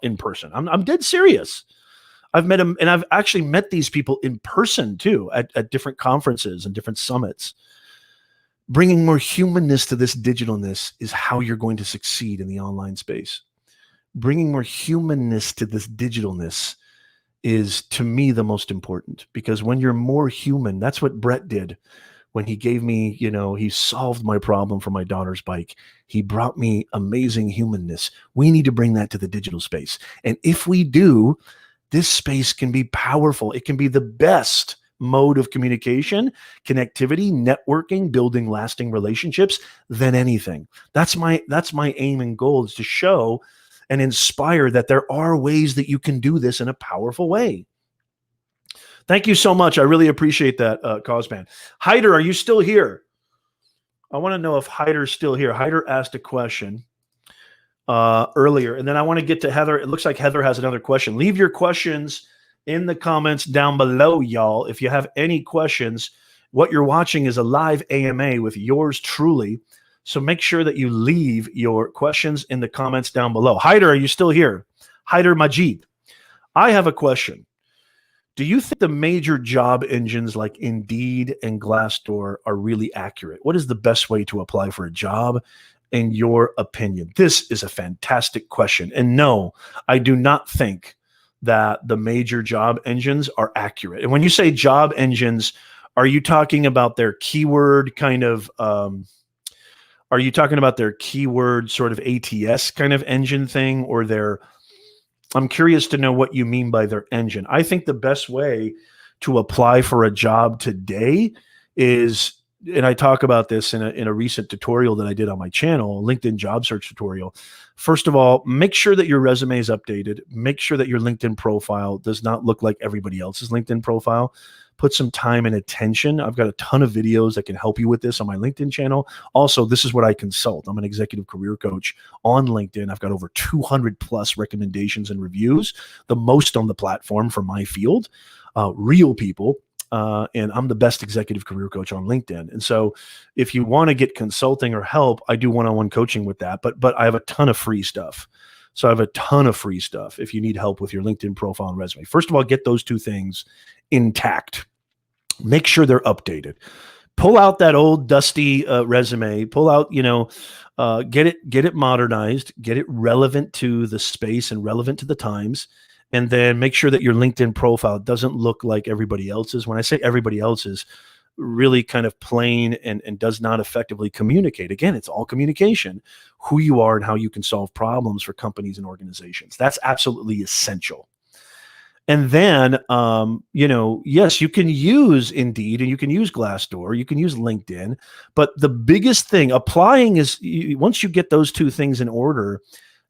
in person. I'm dead serious. I've met them, and I've actually met these people in person too at different conferences and different summits. Bringing more humanness to this digitalness is how you're going to succeed in the online space. Bringing more humanness to this digitalness is, to me, the most important, because when you're more human, that's what Brett did when he gave me, he solved my problem for my daughter's bike. He brought me amazing humanness. We need to bring that to the digital space. And if we do, this space can be powerful. It can be the best mode of communication, connectivity, networking, building lasting relationships than anything. That's my aim and goal, is to show and inspire that there are ways that you can do this in a powerful way. Thank you so much. I really appreciate that, Cosman. Hyder, are you still here? I want to know if Hyder's still here. Hyder asked a question earlier, and then I want to get to Heather. It looks like Heather has another question. Leave your questions in the comments down below, y'all. If you have any questions, what you're watching is a live AMA with yours truly. So make sure that you leave your questions in the comments down below. Hyder, are you still here? Hyder Majid. I have a question. Do you think the major job engines like Indeed and Glassdoor are really accurate? What is the best way to apply for a job, in your opinion? This is a fantastic question. And no, I do not think that the major job engines are accurate. And when you say job engines, are you talking about their keyword kind of, are you talking about their keyword sort of ATS kind of engine thing, or their, I'm curious to know what you mean by their engine. I think the best way to apply for a job today is, and I talk about this in a recent tutorial that I did on my channel, LinkedIn job search tutorial. First of all, make sure that your resume is updated. Make sure that your LinkedIn profile does not look like everybody else's LinkedIn profile. Put some time and attention. I've got a ton of videos that can help you with this on my LinkedIn channel. Also, this is what I consult. I'm an executive career coach on LinkedIn. I've got over 200 plus recommendations and reviews, the most on the platform for my field, real people. And I'm the best executive career coach on LinkedIn. And so if you want to get consulting or help, I do one-on-one coaching with that, but I have a ton of free stuff. So I have a ton of free stuff if you need help with your LinkedIn profile and resume. First of all, get those two things intact. Make sure they're updated. Pull out that old dusty resume. Pull out, get it modernized, get it relevant to the space and relevant to the times. And then make sure that your LinkedIn profile doesn't look like everybody else's. When I say everybody else's, really kind of plain and does not effectively communicate. Again, it's all communication, who you are and how you can solve problems for companies and organizations. That's absolutely essential. And then, yes, you can use Indeed and you can use Glassdoor, you can use LinkedIn, but the biggest thing applying is once you get those two things in order,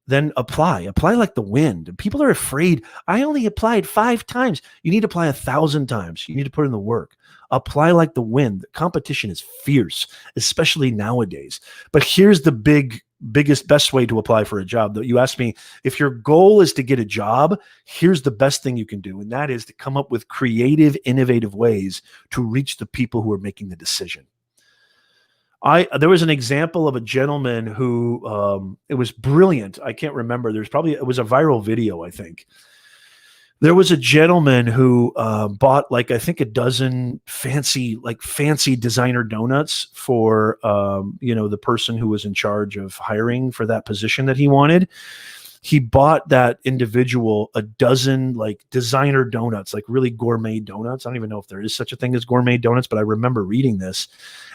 then apply like the wind. People are afraid. I only applied 5 times. You need to apply 1,000 times. You need to put in the work. Apply like the wind. The competition is fierce, especially nowadays. But here's the best way to apply for a job. You asked me, if your goal is to get a job, here's the best thing you can do. And that is to come up with creative, innovative ways to reach the people who are making the decision. There was an example of a gentleman who, it was brilliant. I can't remember. It was a viral video, I think. There was a gentleman who bought I think a dozen fancy designer donuts for, the person who was in charge of hiring for that position that he wanted. He bought that individual a dozen designer donuts, really gourmet donuts. I don't even know if there is such a thing as gourmet donuts, but I remember reading this.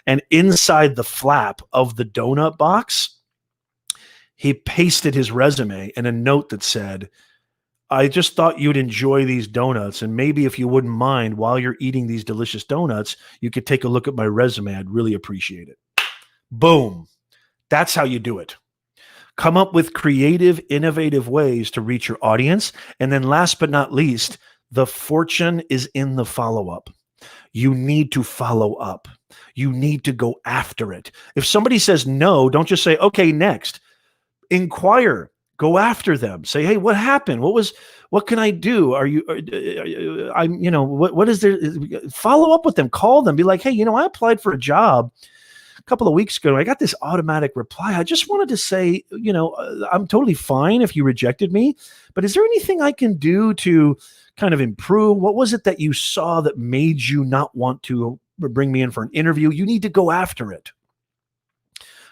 And inside the flap of the donut box, he pasted his resume and a note that said, I just thought you'd enjoy these donuts. And maybe if you wouldn't mind, while you're eating these delicious donuts, you could take a look at my resume. I'd really appreciate it. Boom. That's how you do it. Come up with creative, innovative ways to reach your audience. And then last but not least, the fortune is in the follow-up. You need to follow up. You need to go after it. If somebody says no, don't just say, okay, next. Inquire. Go after them. Say, hey, what happened? What can I do? What is there? Follow up with them. Call them. Be like, hey, I applied for a job a couple of weeks ago. I got this automatic reply. I just wanted to say, I'm totally fine if you rejected me, but is there anything I can do to kind of improve? What was it that you saw that made you not want to bring me in for an interview? You need to go after it.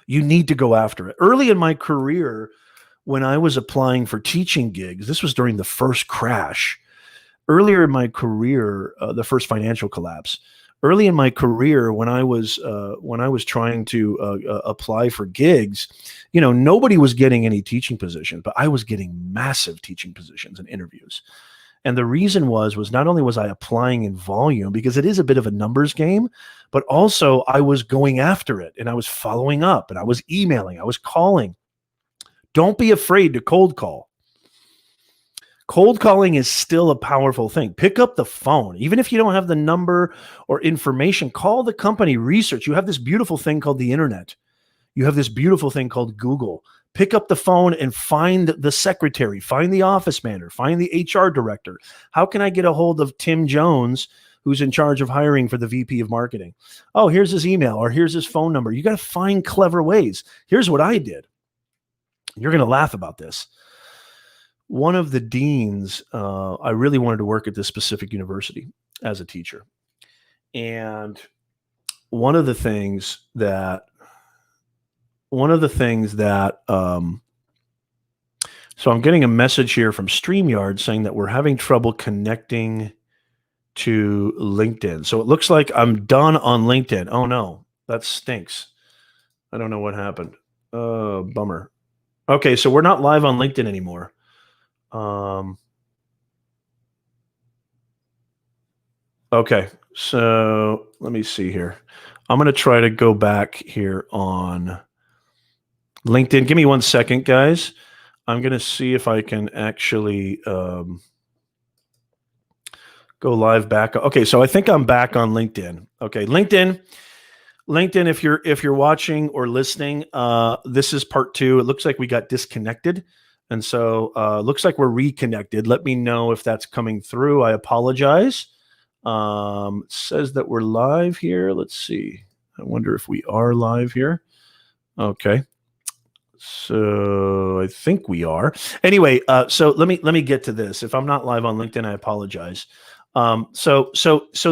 You need to go after it. Early in my career, when I was applying for teaching gigs, this was during the first crash. Earlier in my career, the first financial collapse. Early in my career, when I was trying to apply for gigs, nobody was getting any teaching position, but I was getting massive teaching positions and interviews. And the reason was not only was I applying in volume, because it is a bit of a numbers game, but also I was going after it and I was following up and I was emailing, I was calling. Don't be afraid to cold call. Cold calling is still a powerful thing. Pick up the phone. Even if you don't have the number or information, call the company, research. You have this beautiful thing called the internet. You have this beautiful thing called Google. Pick up the phone and find the secretary, find the office manager, find the HR director. How can I get a hold of Tim Jones, who's in charge of hiring for the VP of marketing? Oh, here's his email or here's his phone number. You got to find clever ways. Here's what I did. You're going to laugh about this. One of the deans, I really wanted to work at this specific university as a teacher. And one of the things that, so I'm getting a message here from StreamYard saying that we're having trouble connecting to LinkedIn. So it looks like I'm done on LinkedIn. Oh no, that stinks. I don't know what happened. Bummer. Okay, so we're not live on LinkedIn anymore. Okay, so let me see here. I'm going to try to go back here on LinkedIn. Give me 1 second, guys. I'm going to see if I can actually go live back. Okay, so I think I'm back on LinkedIn. Okay, LinkedIn, if you're watching or listening, this is part 2. It looks like we got disconnected. And so looks like we're reconnected. Let me know if that's coming through. I apologize. It says that we're live here. Let's see. I wonder if we are live here. Okay. So I think we are. Anyway, so let me get to this. If I'm not live on LinkedIn, I apologize. So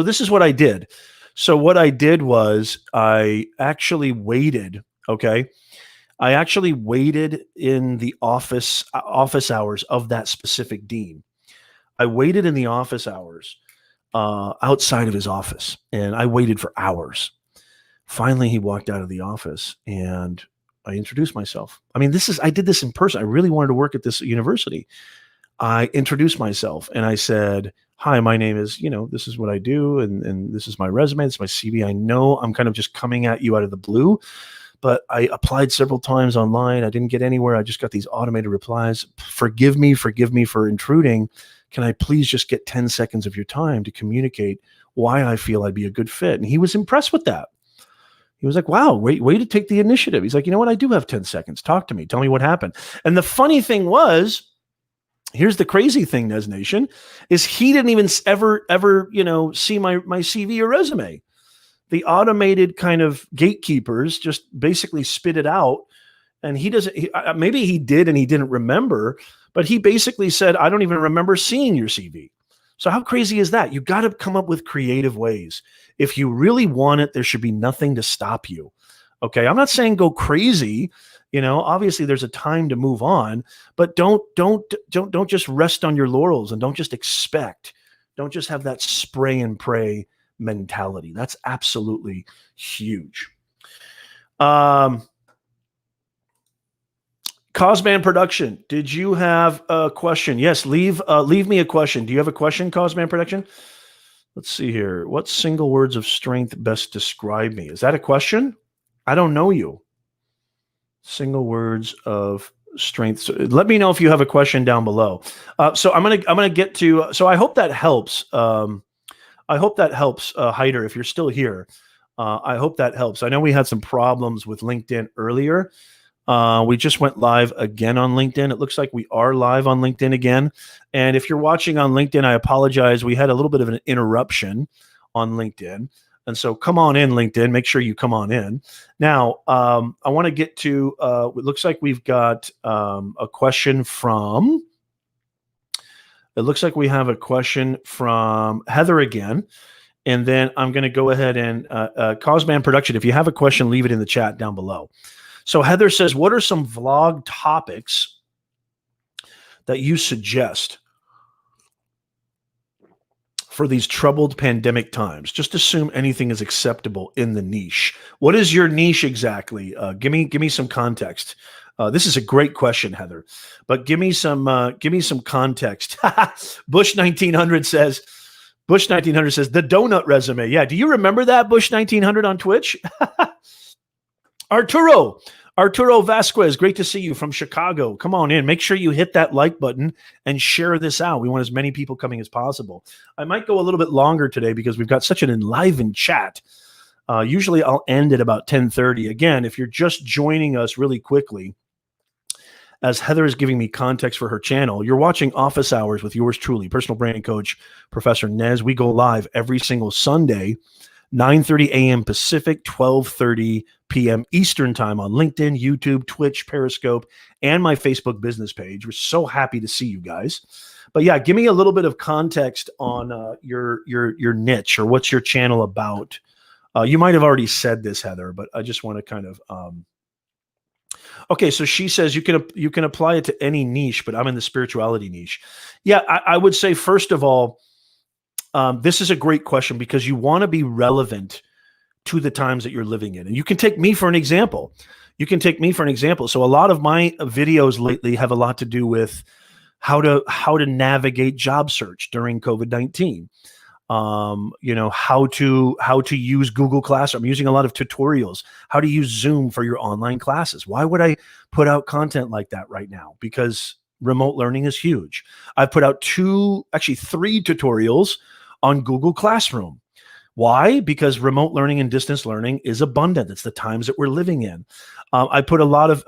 this is what I did. So what I did was I actually waited. Okay. I actually waited in the office hours of that specific dean. I waited in the office hours outside of his office, and I waited for hours. Finally, he walked out of the office, and I introduced myself. I mean, I did this in person. I really wanted to work at this university. I introduced myself and I said, hi, my name is, this is what I do. And this is my resume. This is my CV. I know I'm kind of just coming at you out of the blue, but I applied several times online. I didn't get anywhere. I just got these automated replies. Forgive me for intruding. Can I please just get 10 seconds of your time to communicate why I feel I'd be a good fit? And he was impressed with that. He was like, wow, way to take the initiative. He's like, you know what? I do have 10 seconds. Talk to me. Tell me what happened. And the funny thing was, here's the crazy thing, Nez Nation, is he didn't even ever, see my CV or resume. The automated kind of gatekeepers just basically spit it out. And he doesn't, maybe he did and he didn't remember, but he basically said, I don't even remember seeing your CV. So how crazy is that? You got to come up with creative ways. If you really want it, there should be nothing to stop you. Okay. I'm not saying go crazy. Obviously there's a time to move on, but don't just rest on your laurels and don't just expect. Don't just have that spray and pray mentality. That's absolutely huge. Cosman Production, did you have a question? Yes, leave me a question. Do you have a question, Cosman Production? Let's see here. What single words of strength best describe me? Is that a question? I don't know you. Single words of strength. So let me know if you have a question down below. So I'm gonna get to. So I hope that helps. I hope that helps, Hyder, if you're still here. I hope that helps. I know we had some problems with LinkedIn earlier. We just went live again on LinkedIn. It looks like we are live on LinkedIn again. And if you're watching on LinkedIn, I apologize. We had a little bit of an interruption on LinkedIn. And so come on in, LinkedIn. Make sure you come on in. Now, I want to get to, it looks like we've got a question from, it looks like we have a question from Heather again. And then I'm going to go ahead and Cosman Production, if you have a question, leave it in the chat down below. So Heather says, what are some vlog topics that you suggest for these troubled pandemic times? Just assume anything is acceptable in the niche. What is your niche exactly? Give me some context. This is a great question, Heather, but give me some context. Bush 1900 says the donut resume. Yeah. Do you remember that, Bush 1900 on Twitch? Arturo Vasquez, great to see you from Chicago. Come on in. Make sure you hit that like button and share this out. We want as many people coming as possible. I might go a little bit longer today because we've got such an enlivened chat. Usually I'll end at about 10:30. Again, if you're just joining us really quickly, as Heather is giving me context for her channel, you're watching Office Hours with yours truly, personal branding coach, Professor Nez. We go live every single Sunday, 9:30 a.m. Pacific, 12:30 p.m. Eastern time on LinkedIn, YouTube, Twitch, Periscope, and my Facebook business page. We're so happy to see you guys. But yeah, give me a little bit of context on your niche, or what's your channel about. You might have already said this, Heather, but I just want to kind of. Okay, so she says you can apply it to any niche, but I'm in the spirituality niche. Yeah, I would say first of all, this is a great question because you want to be relevant to the times that you're living in. And you can take me for an example. So a lot of my videos lately have a lot to do with how to navigate job search during COVID-19. How to use Google Classroom. I'm using a lot of tutorials, how to use Zoom for your online classes. Why would I put out content like that right now? Because remote learning is huge. I've put out 3 tutorials on Google Classroom. Why? Because remote learning and distance learning is abundant. It's the times that we're living in. I put a lot of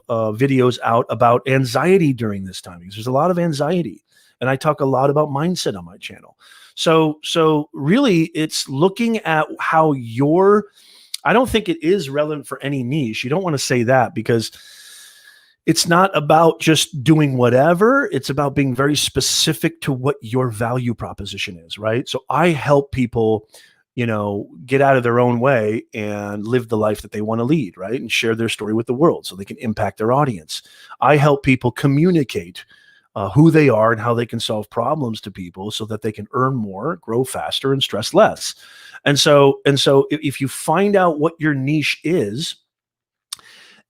videos out about anxiety during this time because there's a lot of anxiety, and I talk a lot about mindset on my channel. So really, it's looking at how I don't think it is relevant for any niche. You don't want to say that because it's not about just doing whatever. It's about being very specific to what your value proposition is, right? So I help people, get out of their own way and live the life that they want to lead, right? And share their story with the world so they can impact their audience. I help people communicate who they are and how they can solve problems to people so that they can earn more, grow faster, and stress less. And so if you find out what your niche is,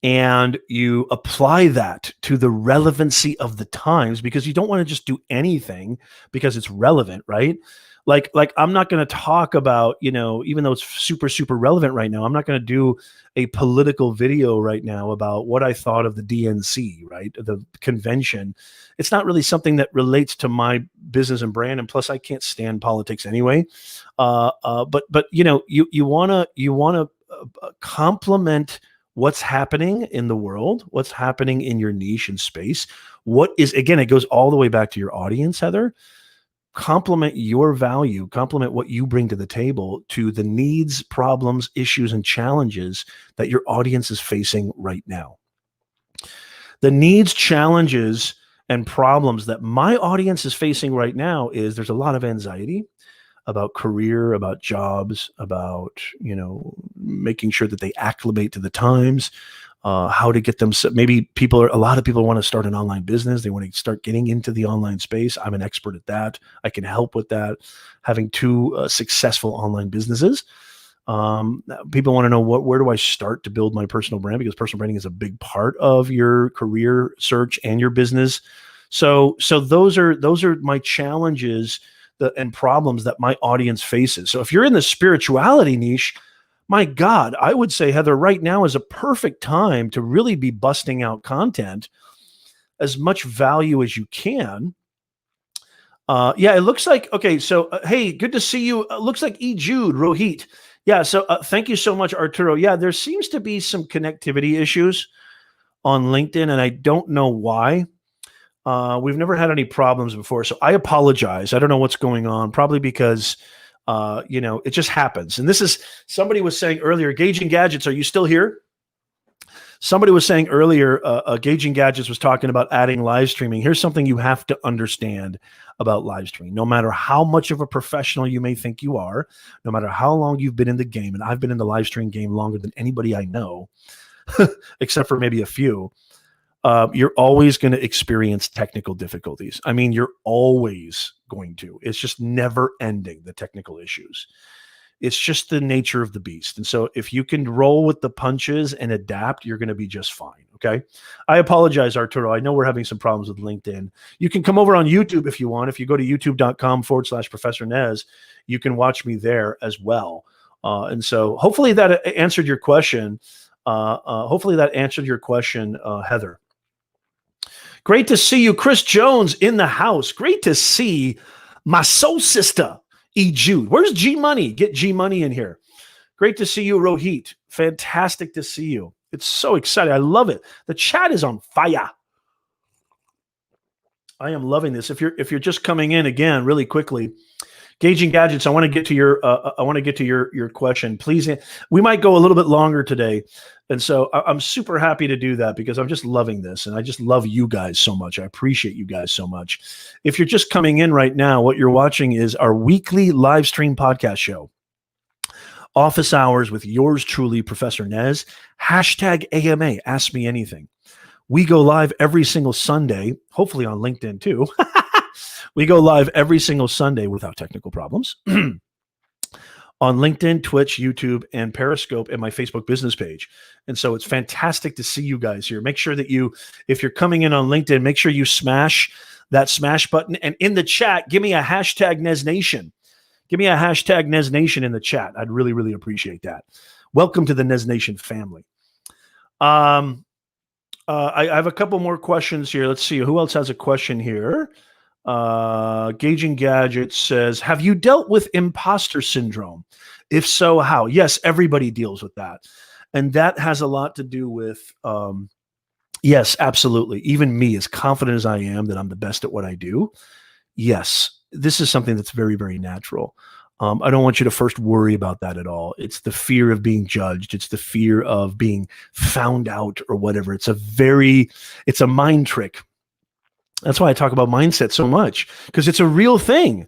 and you apply that to the relevancy of the times, because you don't want to just do anything because it's relevant, right? Like I'm not going to talk about, even though it's super, super relevant right now, I'm not going to do a political video right now about what I thought of the DNC, right? The convention. It's not really something that relates to my business and brand. And plus I can't stand politics anyway. But you want to complement what's happening in the world, what's happening in your niche and space. What is, again, it goes all the way back to your audience, Heather. Complement your value, complement what you bring to the table to the needs, problems, issues, and challenges that your audience is facing right now. The needs, challenges, and problems that my audience is facing right now is there's a lot of anxiety about career, about jobs, about, making sure that they acclimate to the times, how to get them. Maybe a lot of people want to start an online business. They want to start getting into the online space. I'm an expert at that. I can help with that. Having two successful online businesses. People want to know where do I start to build my personal brand, because personal branding is a big part of your career search and your business. So those are my challenges and problems that my audience faces. So if you're in the spirituality niche, my God, I would say, Heather, right now is a perfect time to really be busting out content, as much value as you can. Yeah, it looks like, okay, so hey, good to see you. Looks like Jude, Rohit. Yeah, so thank you so much, Arturo. Yeah, there seems to be some connectivity issues on LinkedIn, and I don't know why. We've never had any problems before, so I apologize. I don't know what's going on, probably because it just happens. And this is, somebody was saying earlier, Gauging Gadgets, are you still here? Somebody was saying earlier, Gauging Gadgets was talking about adding live streaming. Here's something you have to understand about live streaming. No matter how much of a professional you may think you are, no matter how long you've been in the game, and I've been in the live stream game longer than anybody I know, except for maybe a few, you're always going to experience technical difficulties. I mean, you're always going to. It's just never ending, the technical issues. It's just the nature of the beast. And so if you can roll with the punches and adapt, you're going to be just fine. Okay. I apologize, Arturo. I know we're having some problems with LinkedIn. You can come over on YouTube if you want. If you go to youtube.com/Professor Nez, you can watch me there as well. And so hopefully that answered your question. Heather. Great to see you, Chris Jones in the house. Great to see my soul sister, Jude. Where's G Money? Get G Money in here. Great to see you, Rohit. Fantastic to see you. It's so exciting. I love it. The chat is on fire. I am loving this. If you're just coming in again, really quickly, Gauging Gadgets, I want to get to your question. Please, we might go a little bit longer today. And so I'm super happy to do that, because I'm just loving this. And I just love you guys so much. I appreciate you guys so much. If you're just coming in right now, what you're watching is our weekly live stream podcast show. Office hours with yours truly, Professor Nez. #AMA, Ask Me Anything. We go live every single Sunday, hopefully on LinkedIn too. We go live every single Sunday without technical problems on LinkedIn, Twitch, YouTube, and Periscope, and my Facebook business page. And so it's fantastic to see you guys here. Make sure that if you're coming in on LinkedIn, make sure you smash that smash button. And in the chat, give me a #NezNation. Give me a #NezNation in the chat. I'd really, really appreciate that. Welcome to the Nez Nation family. I have a couple more questions here. Let's see. Who else has a question here? Gauging Gadgets says, have you dealt with imposter syndrome? If so, how? Yes, everybody deals with that. And that has a lot to do with, yes, absolutely. Even me, as confident as I am that I'm the best at what I do. Yes, this is something that's very, very natural. I don't want you to first worry about that at all. It's the fear of being judged. It's the fear of being found out or whatever. It's a mind trick. That's why I talk about mindset so much, because it's a real thing.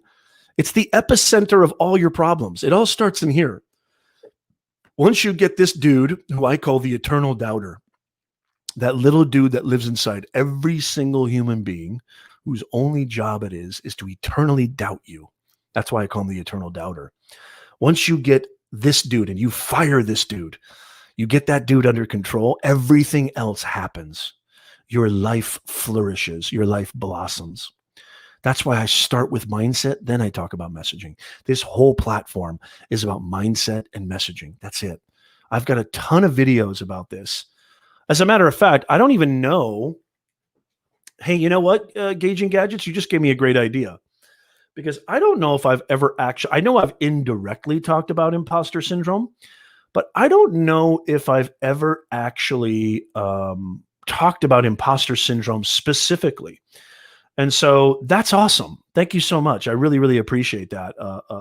It's the epicenter of all your problems. It all starts in here. Once you get this dude, who I call the eternal doubter, that little dude that lives inside every single human being, whose only job it is to eternally doubt you. That's why I call him the eternal doubter. Once you get this dude and you fire this dude, You get that dude under control, everything else happens. Your life flourishes, your life blossoms. That's why I start with mindset, then I talk about messaging. This whole platform is about mindset and messaging. That's it. I've got a ton of videos about this. As a matter of fact, I don't even know. Hey, you know what, Gauging Gadgets? You just gave me a great idea. Because I don't know if I've ever I know I've indirectly talked about imposter syndrome, but I don't know if I've ever actually talked about imposter syndrome specifically. And so that's awesome. Thank you so much. I really, really appreciate that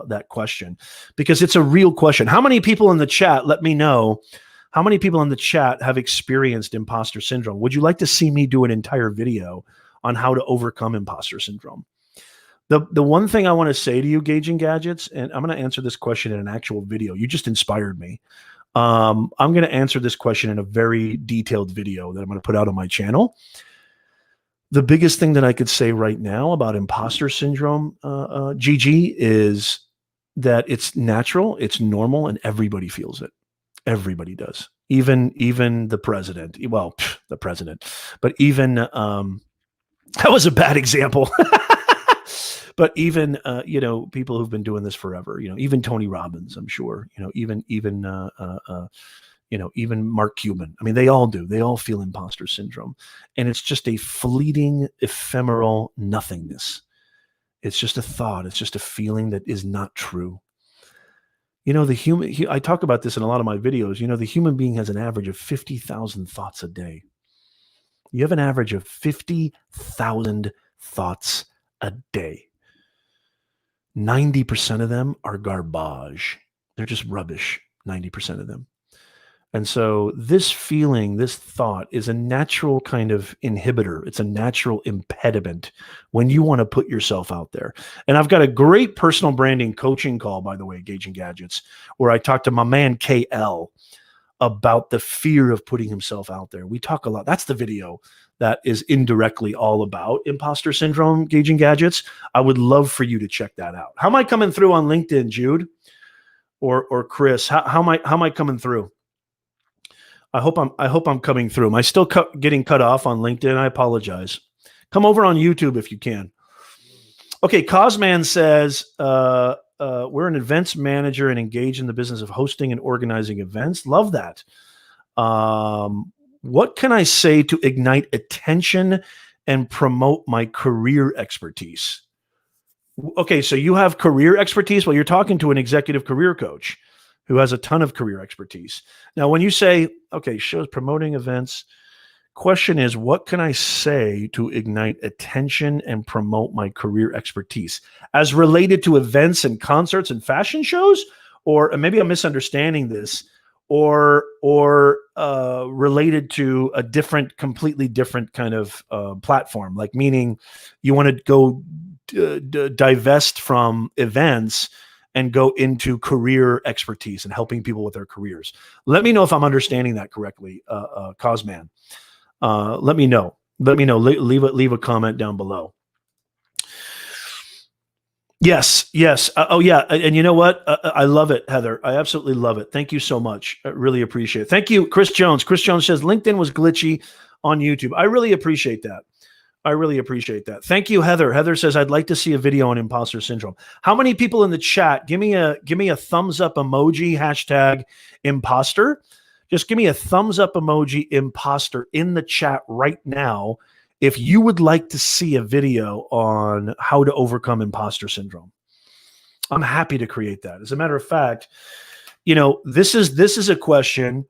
that question, because it's a real question. How many people in the chat, let me know, how many people in the chat have experienced imposter syndrome? Would you like to see me do an entire video on how to overcome imposter syndrome? The one thing I want to say to you, Gauging Gadgets, and I'm going to answer this question in an actual video. You just inspired me. I'm going to answer this question in a very detailed video that I'm going to put out on my channel. The biggest thing that I could say right now about imposter syndrome, GG, is that it's natural, it's normal, and everybody feels it. Everybody does. Even the president. Well, the president. But even that was a bad example. But even people who've been doing this forever, even Tony Robbins, I'm sure, even Mark Cuban. I mean, they all do. They all feel imposter syndrome, and it's just a fleeting, ephemeral nothingness. It's just a thought. It's just a feeling that is not true. I talk about this in a lot of my videos. The human being has an average of 50,000 thoughts a day. You have an average of 50,000 thoughts a day. 90% of them are garbage. They're just rubbish, 90% of them. And so this feeling, this thought is a natural kind of inhibitor. It's a natural impediment when you want to put yourself out there. And I've got a great personal branding coaching call, by the way, Gauging Gadgets, where I talked to my man KL about the fear of putting himself out there. We talk a lot. That's the video that is indirectly all about imposter syndrome, Gauging Gadgets. I would love for you to check that out. How am I coming through on LinkedIn, Jude or Chris? How am I coming through? I hope I'm coming through. Am I still getting cut off on LinkedIn? I apologize. Come over on YouTube if you can. Okay, Cosman says, we're an events manager and engaged in the business of hosting and organizing events. Love that. What can I say to ignite attention and promote my career expertise? Okay, so you have career expertise. Well, you're talking to an executive career coach who has a ton of career expertise. Now, when you say, okay, shows promoting events, question is, what can I say to ignite attention and promote my career expertise as related to events and concerts and fashion shows? Or maybe I'm misunderstanding this, or related to a completely different kind of platform, like meaning you want to go divest from events and go into career expertise and helping people with their careers. Let me know if I'm understanding that correctly, Cosman. Let me know. Leave a comment down below. Yes. Oh, yeah. And you know what? I love it, Heather. I absolutely love it. Thank you so much. I really appreciate it. Thank you, Chris Jones. Chris Jones says LinkedIn was glitchy on YouTube. I really appreciate that. Thank you, Heather. Heather says, I'd like to see a video on imposter syndrome. How many people in the chat? Give me a thumbs up emoji, hashtag imposter. Just give me a thumbs up emoji, imposter, in the chat right now if you would like to see a video on how to overcome imposter syndrome. I'm happy to create that. As a matter of fact, this is a question.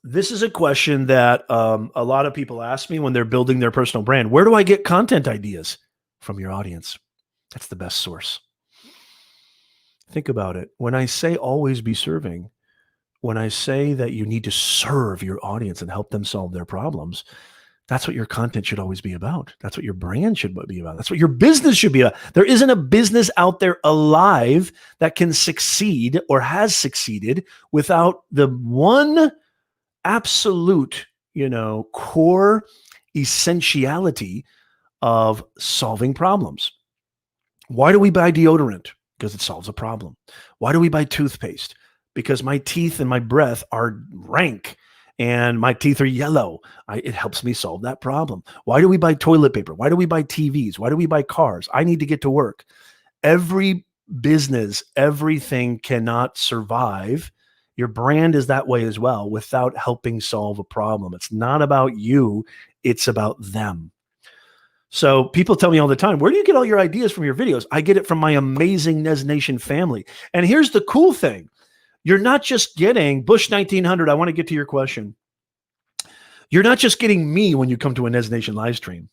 This is a question that a lot of people ask me when they're building their personal brand. Where do I get content ideas? From your audience. That's the best source. Think about it. When I say always be serving, when I say that you need to serve your audience and help them solve their problems, that's what your content should always be about. That's what your brand should be about. That's what your business should be about. There isn't a business out there alive that can succeed or has succeeded without the one absolute, core essentiality of solving problems. Why do we buy deodorant? Because it solves a problem. Why do we buy toothpaste? because my teeth and my breath are rank and my teeth are yellow. It helps me solve that problem. Why do we buy toilet paper? Why do we buy TVs? Why do we buy cars? I need to get to work. Every business, everything cannot survive. Your brand is that way as well without helping solve a problem. It's not about you. It's about them. So people tell me all the time, where do you get all your ideas from your videos? I get it from my amazing Nez Nation family. And here's the cool thing. You're not just getting Bush 1900. I want to get to your question. You're not just getting me when you come to a Nez Nation live stream.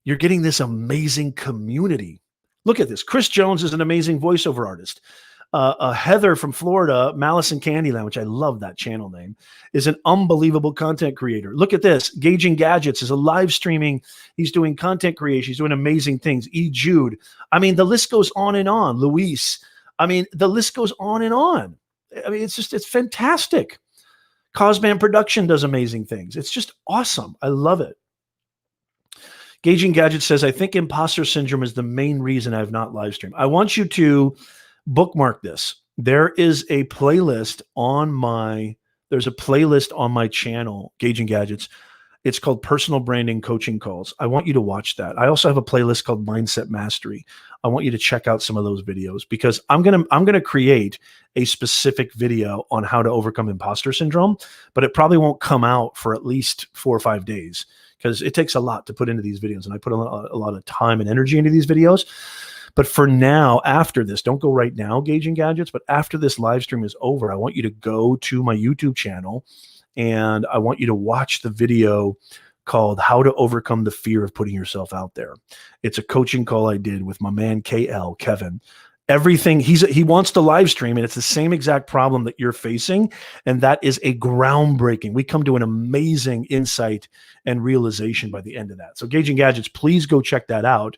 You're getting this amazing community. Look at this. Chris Jones is an amazing voiceover artist. Heather from Florida, Malice and Candyland, which I love that channel name, is an unbelievable content creator. Look at this. Gauging Gadgets is a live streaming. He's doing content creation. He's doing amazing things. E. Jude. I mean, the list goes on and on. Luis. I mean, the list goes on and on. I mean, it's fantastic. Cosman Production does amazing things. It's just awesome. I love it. Gauging Gadgets says, I think imposter syndrome is the main reason I have not live streamed. I want you to bookmark this. There is a playlist on my channel, Gauging Gadgets. It's called Personal Branding Coaching Calls. I want you to watch that. I also have a playlist called Mindset Mastery. I want you to check out some of those videos because I'm gonna create a specific video on how to overcome imposter syndrome, but it probably won't come out for at least 4 or 5 days because it takes a lot to put into these videos, and I put a lot of time and energy into these videos. But for now, after this, don't go right now, Gauging Gadgets, but after this live stream is over, I want you to go to my YouTube channel and I want you to watch the video called How to Overcome the Fear of Putting Yourself Out There. It's a coaching call I did with my man, Kevin. Everything, he wants to live stream, and it's the same exact problem that you're facing, and that is a groundbreaking. We come to an amazing insight and realization by the end of that. So Gauging Gadgets, please go check that out.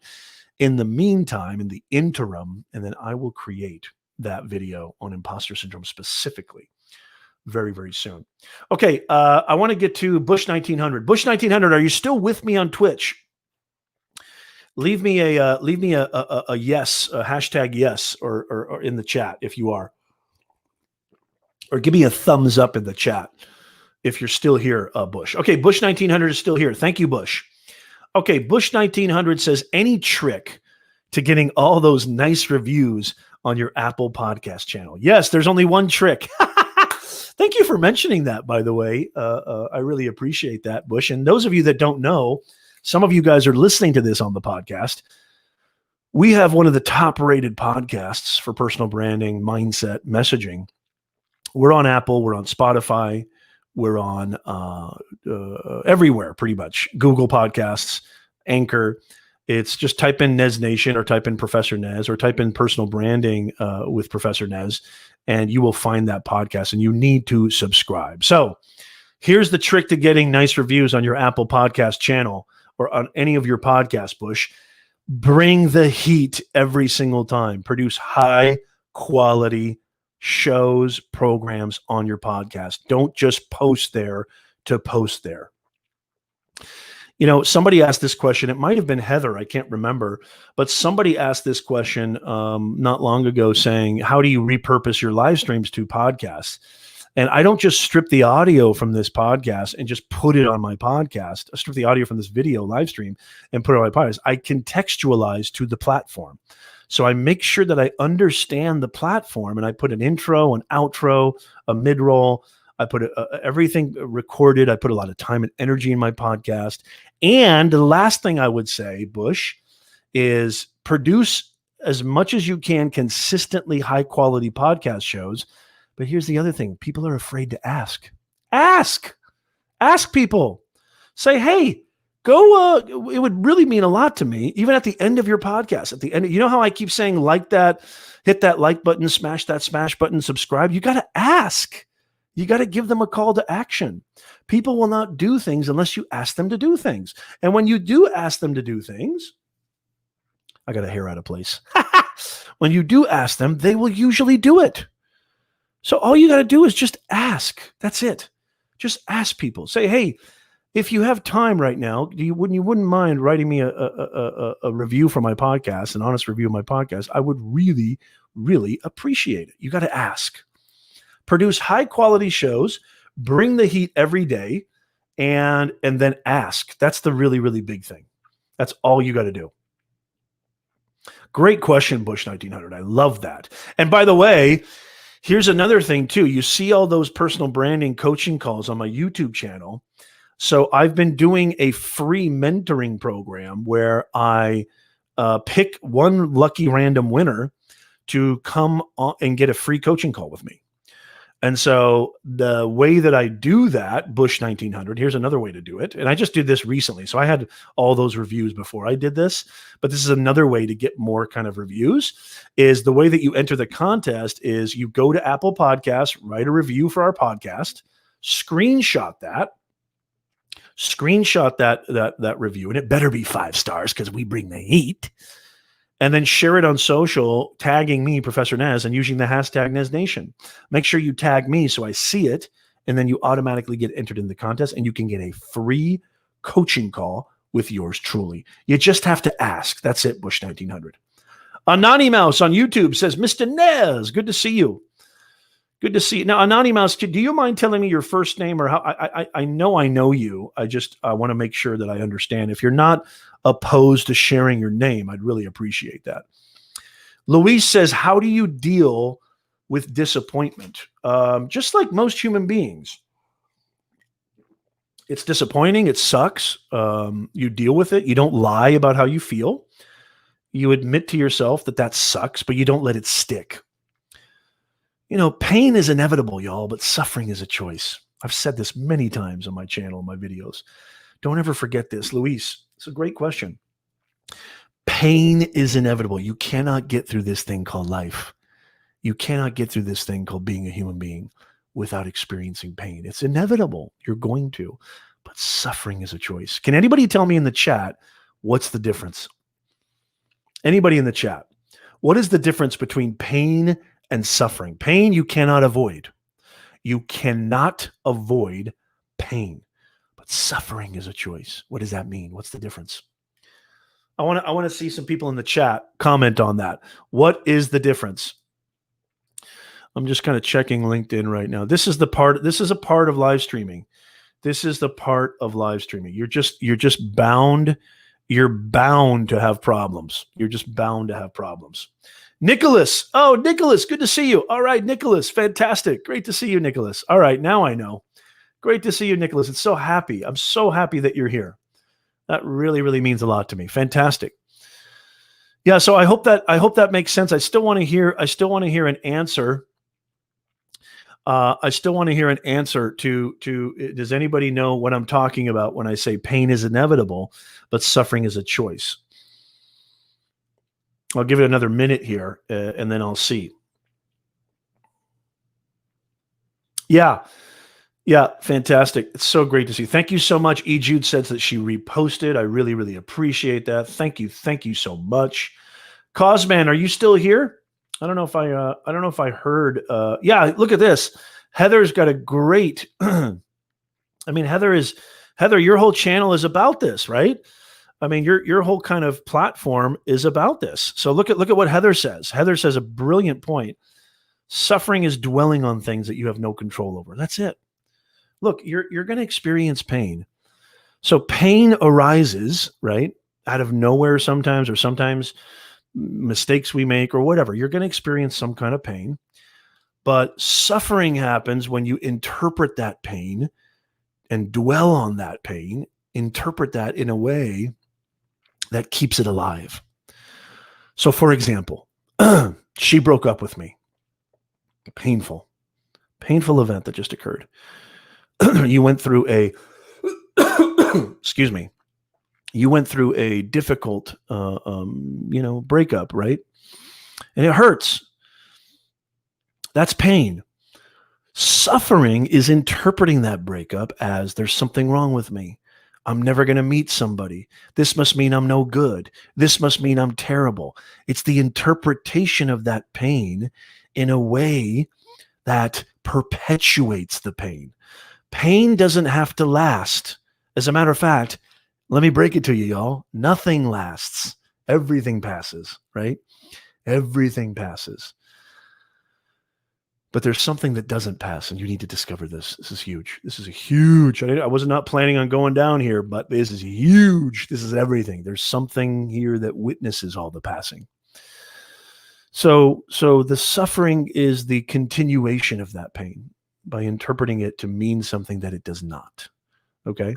In the meantime, in the interim, and then I will create that video on imposter syndrome specifically very, very soon. Okay, I want to get to Bush 1900. Bush 1900, are you still with me on Twitch? Leave me a yes, a hashtag yes, or in the chat if you are, or give me a thumbs up in the chat if you're still here, Bush. Okay, Bush 1900 is still here. Thank you, Bush. Okay, Bush 1900 says, any trick to getting all those nice reviews on your Apple podcast channel? Yes, there's only one trick. Thank you for mentioning that, by the way. I really appreciate that, Bush. And those of you that don't know, some of you guys are listening to this on the podcast. We have one of the top-rated podcasts for personal branding, mindset, messaging. We're on Apple. We're on Spotify. We're on everywhere, pretty much. Google Podcasts, Anchor. It's just type in Nez Nation or type in Professor Nez or type in personal branding with Professor Nez, and you will find that podcast, and you need to subscribe. So here's the trick to getting nice reviews on your Apple Podcast channel or on any of your podcasts, Bush. Bring the heat every single time. Produce high quality shows, programs on your podcast. Don't just post there to post there. You know, somebody asked this question. It might have been Heather. I can't remember. But somebody asked this question not long ago saying, how do you repurpose your live streams to podcasts? And I don't just strip the audio from this podcast and just put it on my podcast. I strip the audio from this video live stream and put it on my podcast. I contextualize to the platform. So I make sure that I understand the platform, and I put an intro, an outro, a mid-roll. I put everything recorded. I put a lot of time and energy in my podcast. And the last thing I would say, Bush, is produce as much as you can consistently high-quality podcast shows. But here's the other thing. People are afraid to ask. Ask people. Say, hey, go, it would really mean a lot to me, even at the end of your podcast, at the end, you know how I keep saying, like that, hit that like button, smash that smash button, subscribe. You got to ask. You got to give them a call to action. People will not do things unless you ask them to do things. And when you do ask them to do things, I got a hair out of place. When you do ask them, they will usually do it. So all you got to do is just ask. That's it. Just ask people. Say, hey, if you have time right now, wouldn't mind writing me a review for my podcast, an honest review of my podcast? I would really, really appreciate it. You got to ask. Produce high quality shows, bring the heat every day, and then ask. That's the really, really big thing. That's all you got to do. Great question, Bush 1900. I love that. And by the way, here's another thing too. You see all those personal branding coaching calls on my YouTube channel. So I've been doing a free mentoring program where I pick one lucky random winner to come on and get a free coaching call with me. And so the way that I do that, Bush 1900, here's another way to do it. And I just did this recently. So I had all those reviews before I did this, but this is another way to get more kind of reviews, is the way that you enter the contest is you go to Apple Podcasts, write a review for our podcast, screenshot that review, and it better be 5 stars because we bring the heat. And then share it on social, tagging me, Professor Nez, and using the hashtag NezNation. Make sure you tag me so I see it, and then you automatically get entered in the contest, and you can get a free coaching call with yours truly. You just have to ask. That's it, Bush 1900. Anonymous on YouTube says, Mr. Nez, good to see you. Good to see you. Now, Anonymous, do you mind telling me your first name, or how? I know you. I want to make sure that I understand. If you're not opposed to sharing your name, I'd really appreciate that. Luis says, how do you deal with disappointment? Just like most human beings. It's disappointing. It sucks. You deal with it. You don't lie about how you feel. You admit to yourself that sucks, but you don't let it stick. You know, pain is inevitable, y'all, but suffering is a choice. I've said this many times on my channel, in my videos. Don't ever forget this. Luis, it's a great question. Pain is inevitable. You cannot get through this thing called life. You cannot get through this thing called being a human being without experiencing pain. It's inevitable. You're going to. But suffering is a choice. Can anybody tell me in the chat what's the difference? Anybody in the chat? What is the difference between pain and suffering? Pain you cannot avoid. You cannot avoid pain. But suffering is a choice. What does that mean? What's the difference? I want to see some people in the chat comment on that. What is the difference? I'm just kind of checking LinkedIn right now. This is a part of live streaming. This is the part of live streaming. You're just bound. You're bound to have problems. You're just bound to have problems. Nicholas. Oh, Nicholas, good to see you. All right, Nicholas, fantastic. Great to see you, Nicholas. All right, now I know. Great to see you, Nicholas. I'm so happy that you're here. That really, really means a lot to me. Fantastic. Yeah, so I hope that makes sense. I still want to hear an answer. I still want to hear an answer to does anybody know what I'm talking about when I say pain is inevitable, but suffering is a choice? I'll give it another minute here, and then I'll see. Yeah, fantastic. It's so great to see. Thank you so much. E. Jude says that she reposted. I really, really appreciate that. Thank you so much. Cosman, are you still here? I don't know if I heard. Yeah, look at this. Heather's got a great. I mean, Heather, your whole channel is about this, right? I mean, your whole kind of platform is about this. So look at what Heather says. Heather says a brilliant point. Suffering is dwelling on things that you have no control over. That's it. Look, you're going to experience pain. So pain arises, right, out of nowhere sometimes, or sometimes mistakes we make or whatever. You're going to experience some kind of pain. But suffering happens when you interpret that pain and dwell on that pain, interpret that in a way that keeps it alive. So, for example, she broke up with me. A painful event that just occurred. You went through a, excuse me, you went through a difficult, breakup, right? And it hurts. That's pain. Suffering is interpreting that breakup as there's something wrong with me. I'm never going to meet somebody. This must mean I'm no good. This must mean I'm terrible. It's the interpretation of that pain in a way that perpetuates the pain. Pain doesn't have to last. As a matter of fact, let me break it to you, y'all. Nothing lasts. Everything passes, right? Everything passes. But there's something that doesn't pass, and you need to discover this. This is huge. This is a huge. I was not planning on going down here, but this is huge. This is everything. There's something here that witnesses all the passing. So the suffering is the continuation of that pain by interpreting it to mean something that it does not. Okay.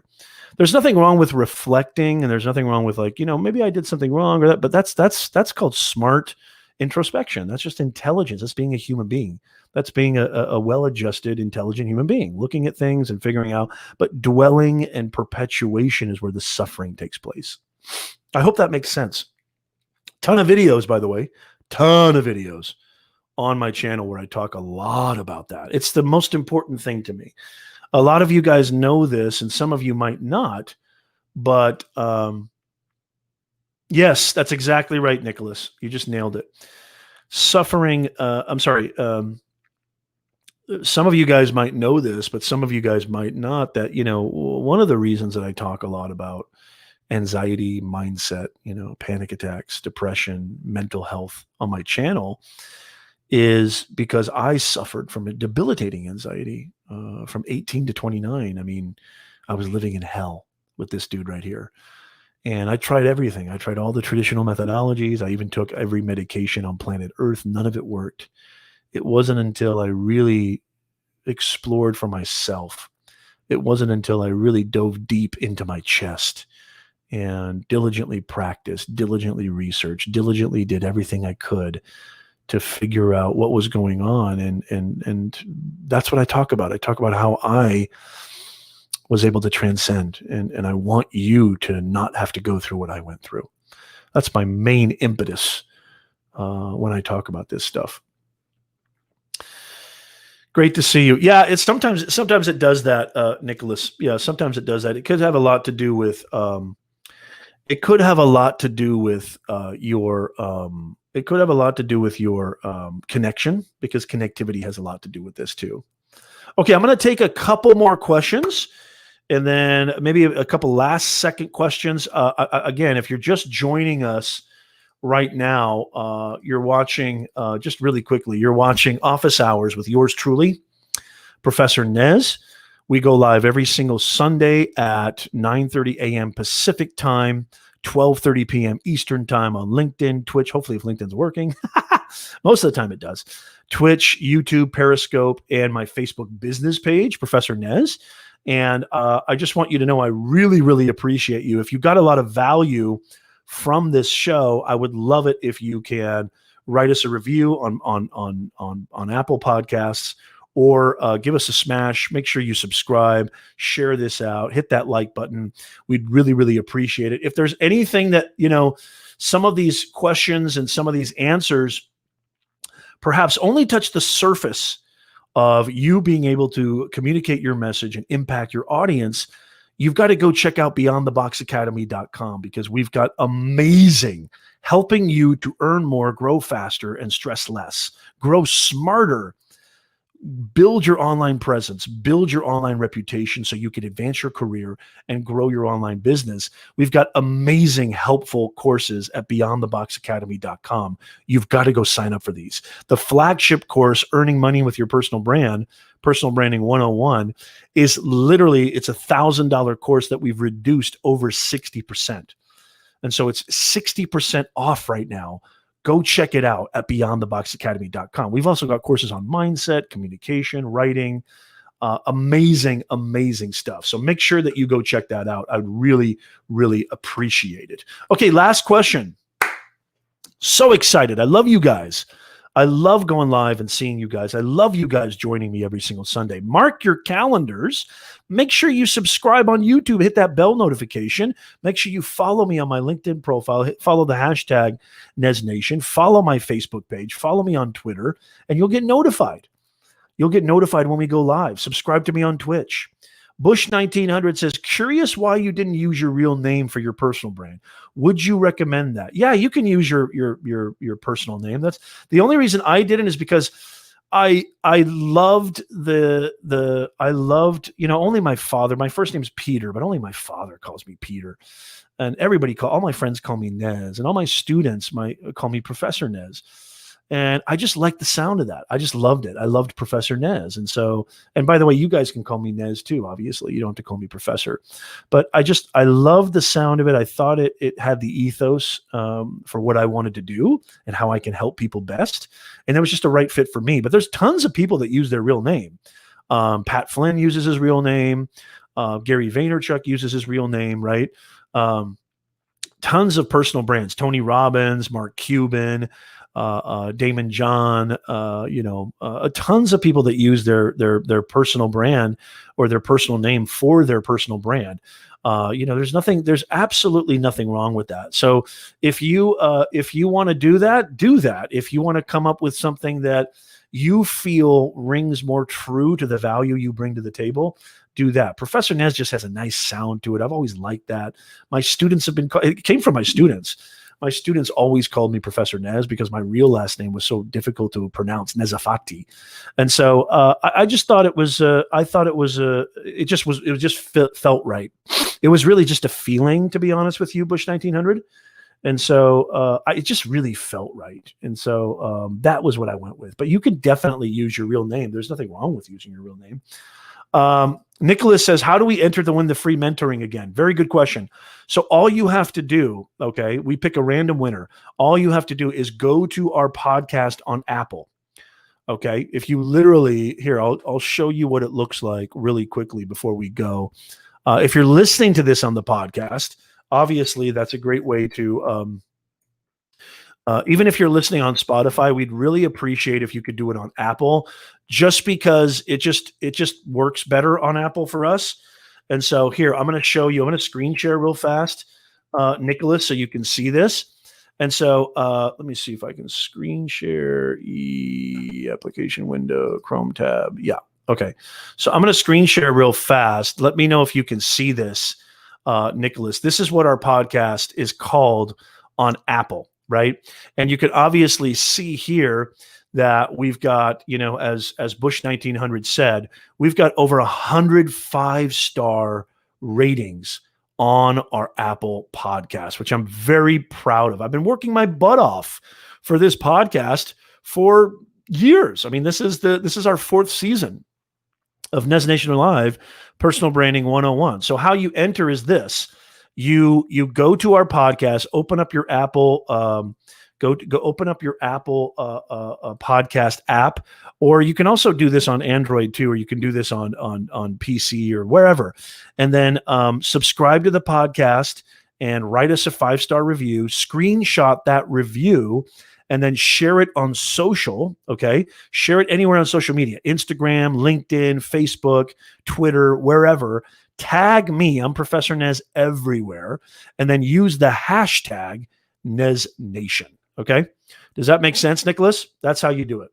There's nothing wrong with reflecting, and there's nothing wrong with like, maybe I did something wrong or that, but that's called smart introspection. That's just intelligence. That's being a human being. That's being a well-adjusted, intelligent human being, looking at things and figuring out. But dwelling and perpetuation is where the suffering takes place. I hope that makes sense. Ton of videos, by the way, on my channel where I talk a lot about that. It's the most important thing to me. A lot of you guys know this, and some of you might not. But yes, that's exactly right, Nicholas. You just nailed it. Suffering. I'm sorry. Some of you guys might know this, but some of you guys might not. That, one of the reasons that I talk a lot about anxiety, mindset, panic attacks, depression, mental health on my channel is because I suffered from a debilitating anxiety from 18 to 29. I mean, I was living in hell with this dude right here. And I tried everything. I tried all the traditional methodologies. I even took every medication on planet Earth. None of it worked. It wasn't until I really explored for myself. It wasn't until I really dove deep into my chest and diligently practiced, diligently researched, diligently did everything I could to figure out what was going on. And that's what I talk about. I talk about how I was able to transcend. And I want you to not have to go through what I went through. That's my main impetus when I talk about this stuff. Great to see you. Yeah, it's sometimes it does that, Nicholas. Yeah, sometimes it does that. It could have a lot to do with your connection, because connectivity has a lot to do with this too. Okay, I'm going to take a couple more questions, and then maybe a couple last second questions. Again, if you're just joining us right now, you're watching, just really quickly, you're watching Office Hours with yours truly, Professor Nez. We go live every single Sunday at 9:30 a.m. Pacific time, 12:30 p.m. Eastern time on LinkedIn, Twitch. Hopefully, if LinkedIn's working. Most of the time it does. Twitch, YouTube, Periscope, and my Facebook business page, Professor Nez. And I just want you to know I really, really appreciate you. If you got a lot of value from this show, I would love it if you can write us a review on Apple Podcasts, or give us a smash. Make sure you subscribe, share this out, hit that like button. We'd really, really appreciate it. If there's anything that, some of these questions and some of these answers perhaps only touch the surface of you being able to communicate your message and impact your audience, you've got to go check out beyondtheboxacademy.com, because we've got amazing helping you to earn more, grow faster, and stress less, grow smarter, build your online presence, build your online reputation so you can advance your career and grow your online business. We've got amazing, helpful courses at beyondtheboxacademy.com. You've got to go sign up for these. The flagship course, Earning Money with Your Personal Brand, Personal Branding 101, is literally, it's $1,000 course that we've reduced over 60%. And so it's 60% off right now. Go check it out at beyondtheboxacademy.com. We've also got courses on mindset, communication, writing, amazing, amazing stuff. So make sure that you go check that out. I'd really, really appreciate it. Okay, last question. So excited. I love you guys. I love going live and seeing you guys. I love you guys joining me every single Sunday. Mark your calendars. Make sure you subscribe on YouTube. Hit that bell notification. Make sure you follow me on my LinkedIn profile. Follow the hashtag NezNation. Follow my Facebook page. Follow me on Twitter, and you'll get notified. You'll get notified when we go live. Subscribe to me on Twitch. Bush1900 says, curious why you didn't use your real name for your personal brand. Would you recommend that? Yeah, you can use your personal name. That's the only reason I didn't, is because I loved only my father. My first name's Peter, but only my father calls me Peter. And all my friends call me Nez, and all my students call me Professor Nez. And I just liked the sound of that. I just loved it. I loved Professor Nez. And so, and by the way, you guys can call me Nez too, obviously. You don't have to call me Professor. But I love the sound of it. I thought it had the ethos for what I wanted to do and how I can help people best. And it was just a right fit for me. But there's tons of people that use their real name. Pat Flynn uses his real name. Gary Vaynerchuk uses his real name, right? Tons of personal brands. Tony Robbins, Mark Cuban, Damon John, tons of people that use their personal brand or their personal name for their personal brand. There's absolutely nothing wrong with that. So if you want to do that, do that. If you want to come up with something that you feel rings more true to the value you bring to the table, do that. Professor Nez just has a nice sound to it. I've always liked that. My students it came from my students. My students always called me Professor Nez because my real last name was so difficult to pronounce, Nezafati. And so I just thought it was, it just felt right. It was really just a feeling, to be honest with you, Bush 1900. And so it just really felt right. And so that was what I went with. But you could definitely use your real name. There's nothing wrong with using your real name. Nicholas says, how do we enter to win the free mentoring again? Very good question. So all you have to do, okay, we pick a random winner. All you have to do is go to our podcast on Apple. Okay. If you literally here, I'll show you what it looks like really quickly before we go. If you're listening to this on the podcast, obviously that's a great way to, even if you're listening on Spotify, we'd really appreciate if you could do it on Apple, just because it just works better on Apple for us. And so here, I'm going to show you, I'm going to screen share real fast, Nicholas, so you can see this. And so let me see if I can screen share application window, Chrome tab. Yeah. Okay. So I'm going to screen share real fast. Let me know if you can see this, Nicholas. This is what our podcast is called on Apple. Right. And you can obviously see here that we've got, as Bush 1900 said, we've got over 100 5-star ratings on our Apple podcast, which I'm very proud of. I've been working my butt off for this podcast for years. I mean, this is our 4th season of Nez Nation Live Personal Branding 101. So how you enter is this. You go to our podcast, open up your Apple, go open up your Apple podcast app, or you can also do this on Android too, or you can do this on PC or wherever, and then subscribe to the podcast and write us a 5-star review. Screenshot that review and then share it on social. Okay, share it anywhere on social media: Instagram, LinkedIn, Facebook, Twitter, wherever. Tag me, I'm Professor Nez, everywhere, and then use the hashtag NezNation. Okay, does that make sense, Nicholas? That's how you do it.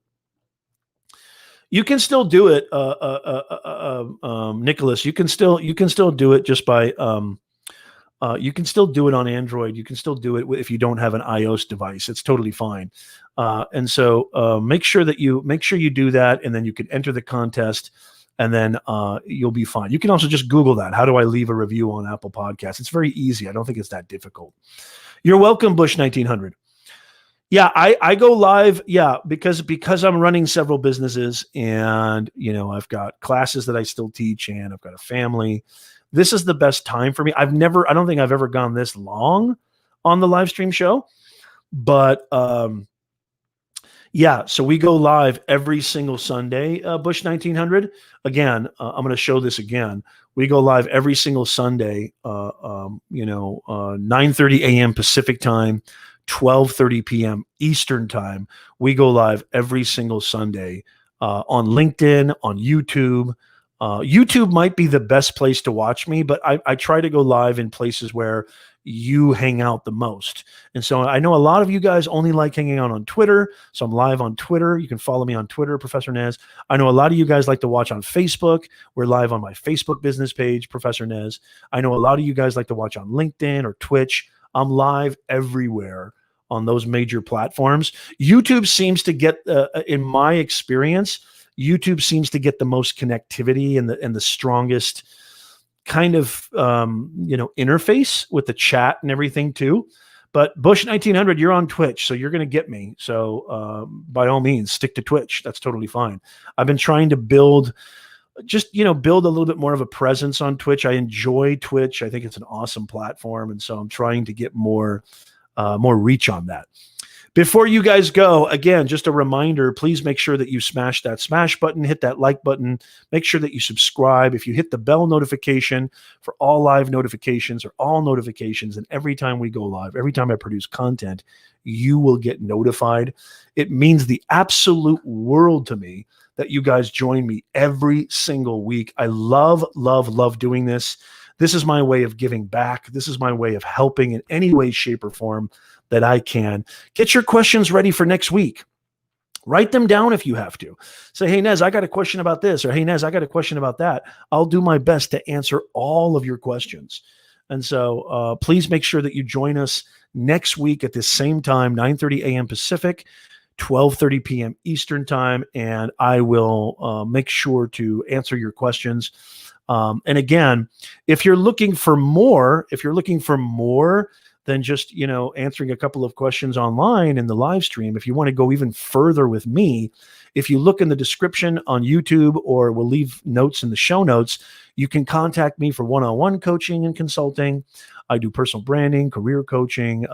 You can still do it, Nicholas. You can still do it just by you can still do it on Android. You can still do it if you don't have an iOS device. It's totally fine. And so make sure you do that, and then you can enter the contest. And then you'll be fine. You can also just Google that. How do I leave a review on Apple Podcasts? It's very easy. I don't think it's that difficult. You're welcome, Bush 1900. Yeah, I go live. Yeah, because I'm running several businesses, and I've got classes that I still teach, and I've got a family. This is the best time for me. I don't think I've ever gone this long on the live stream show, but yeah, so we go live every single Sunday, Bush 1900. Again, I'm going to show this again. We go live every single Sunday, 9:30 a.m. Pacific time, 12:30 p.m. Eastern time. We go live every single Sunday on LinkedIn, on YouTube. YouTube might be the best place to watch me, but I try to go live in places where you hang out the most. And so I know a lot of you guys only like hanging out on Twitter. So I'm live on Twitter. You can follow me on Twitter, Professor Nez. I know a lot of you guys like to watch on Facebook. We're live on my Facebook business page, Professor Nez. I know a lot of you guys like to watch on LinkedIn or Twitch. I'm live everywhere on those major platforms. YouTube seems to get, in my experience, YouTube seems to get the most connectivity and the strongest kind of interface with the chat and everything too. But Bush 1900, you're on Twitch, so you're going to get me. So by all means, stick to Twitch. That's totally fine. I've been trying to build build a little bit more of a presence on Twitch. I enjoy Twitch. I think it's an awesome platform. And so I'm trying to get more reach on that. Before you guys go, again, just a reminder, please make sure that you smash that smash button, hit that like button, make sure that you subscribe. If you hit the bell notification for all live notifications or all notifications, and every time we go live, every time I produce content, you will get notified. It means the absolute world to me that you guys join me every single week. I love, love, love doing this. This is my way of giving back. This is my way of helping in any way, shape, or form that I can. Get your questions ready for next week. Write them down if you have to. Say, hey, Nez, I got a question about this, or hey, Nez, I got a question about that. I'll do my best to answer all of your questions. And so please make sure that you join us next week at this same time, 9:30 a.m. Pacific, 12:30 p.m. Eastern time, and I will make sure to answer your questions. And again, if you're looking for more than just, answering a couple of questions online in the live stream, if you want to go even further with me, if you look in the description on YouTube, or we'll leave notes in the show notes, you can contact me for one-on-one coaching and consulting. I do personal branding, career coaching,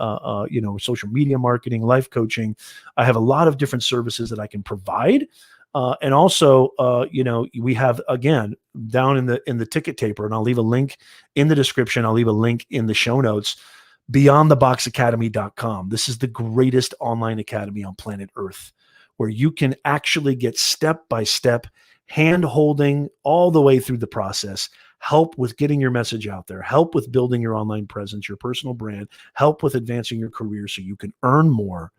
social media marketing, life coaching. I have a lot of different services that I can provide. And also, we have, again, down in the ticket taper, and I'll leave a link in the description. I'll leave a link in the show notes, beyondtheboxacademy.com. This is the greatest online academy on planet Earth, where you can actually get step-by-step hand-holding all the way through the process, help with getting your message out there, help with building your online presence, your personal brand, help with advancing your career so you can earn more,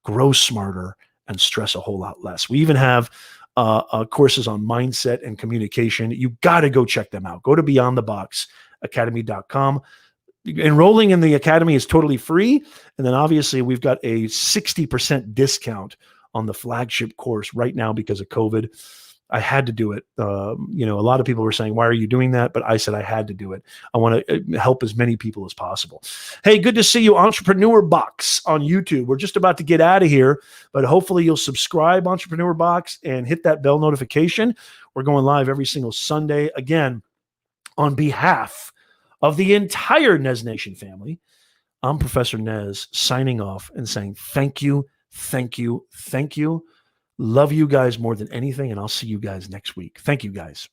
grow smarter, and stress a whole lot less. We even have courses on mindset and communication. You got to go check them out. Go to beyondtheboxacademy.com. Enrolling in the academy is totally free. And then obviously we've got a 60% discount on the flagship course right now because of COVID. I had to do it. A lot of people were saying, why are you doing that? But I said, I had to do it. I want to help as many people as possible. Hey, good to see you, Entrepreneur Box on YouTube. We're just about to get out of here, but hopefully you'll subscribe, Entrepreneur Box, and hit that bell notification. We're going live every single Sunday. Again, on behalf of the entire Nez Nation family, I'm Professor Nez, signing off and saying thank you, thank you, thank you. Love you guys more than anything, and I'll see you guys next week. Thank you, guys.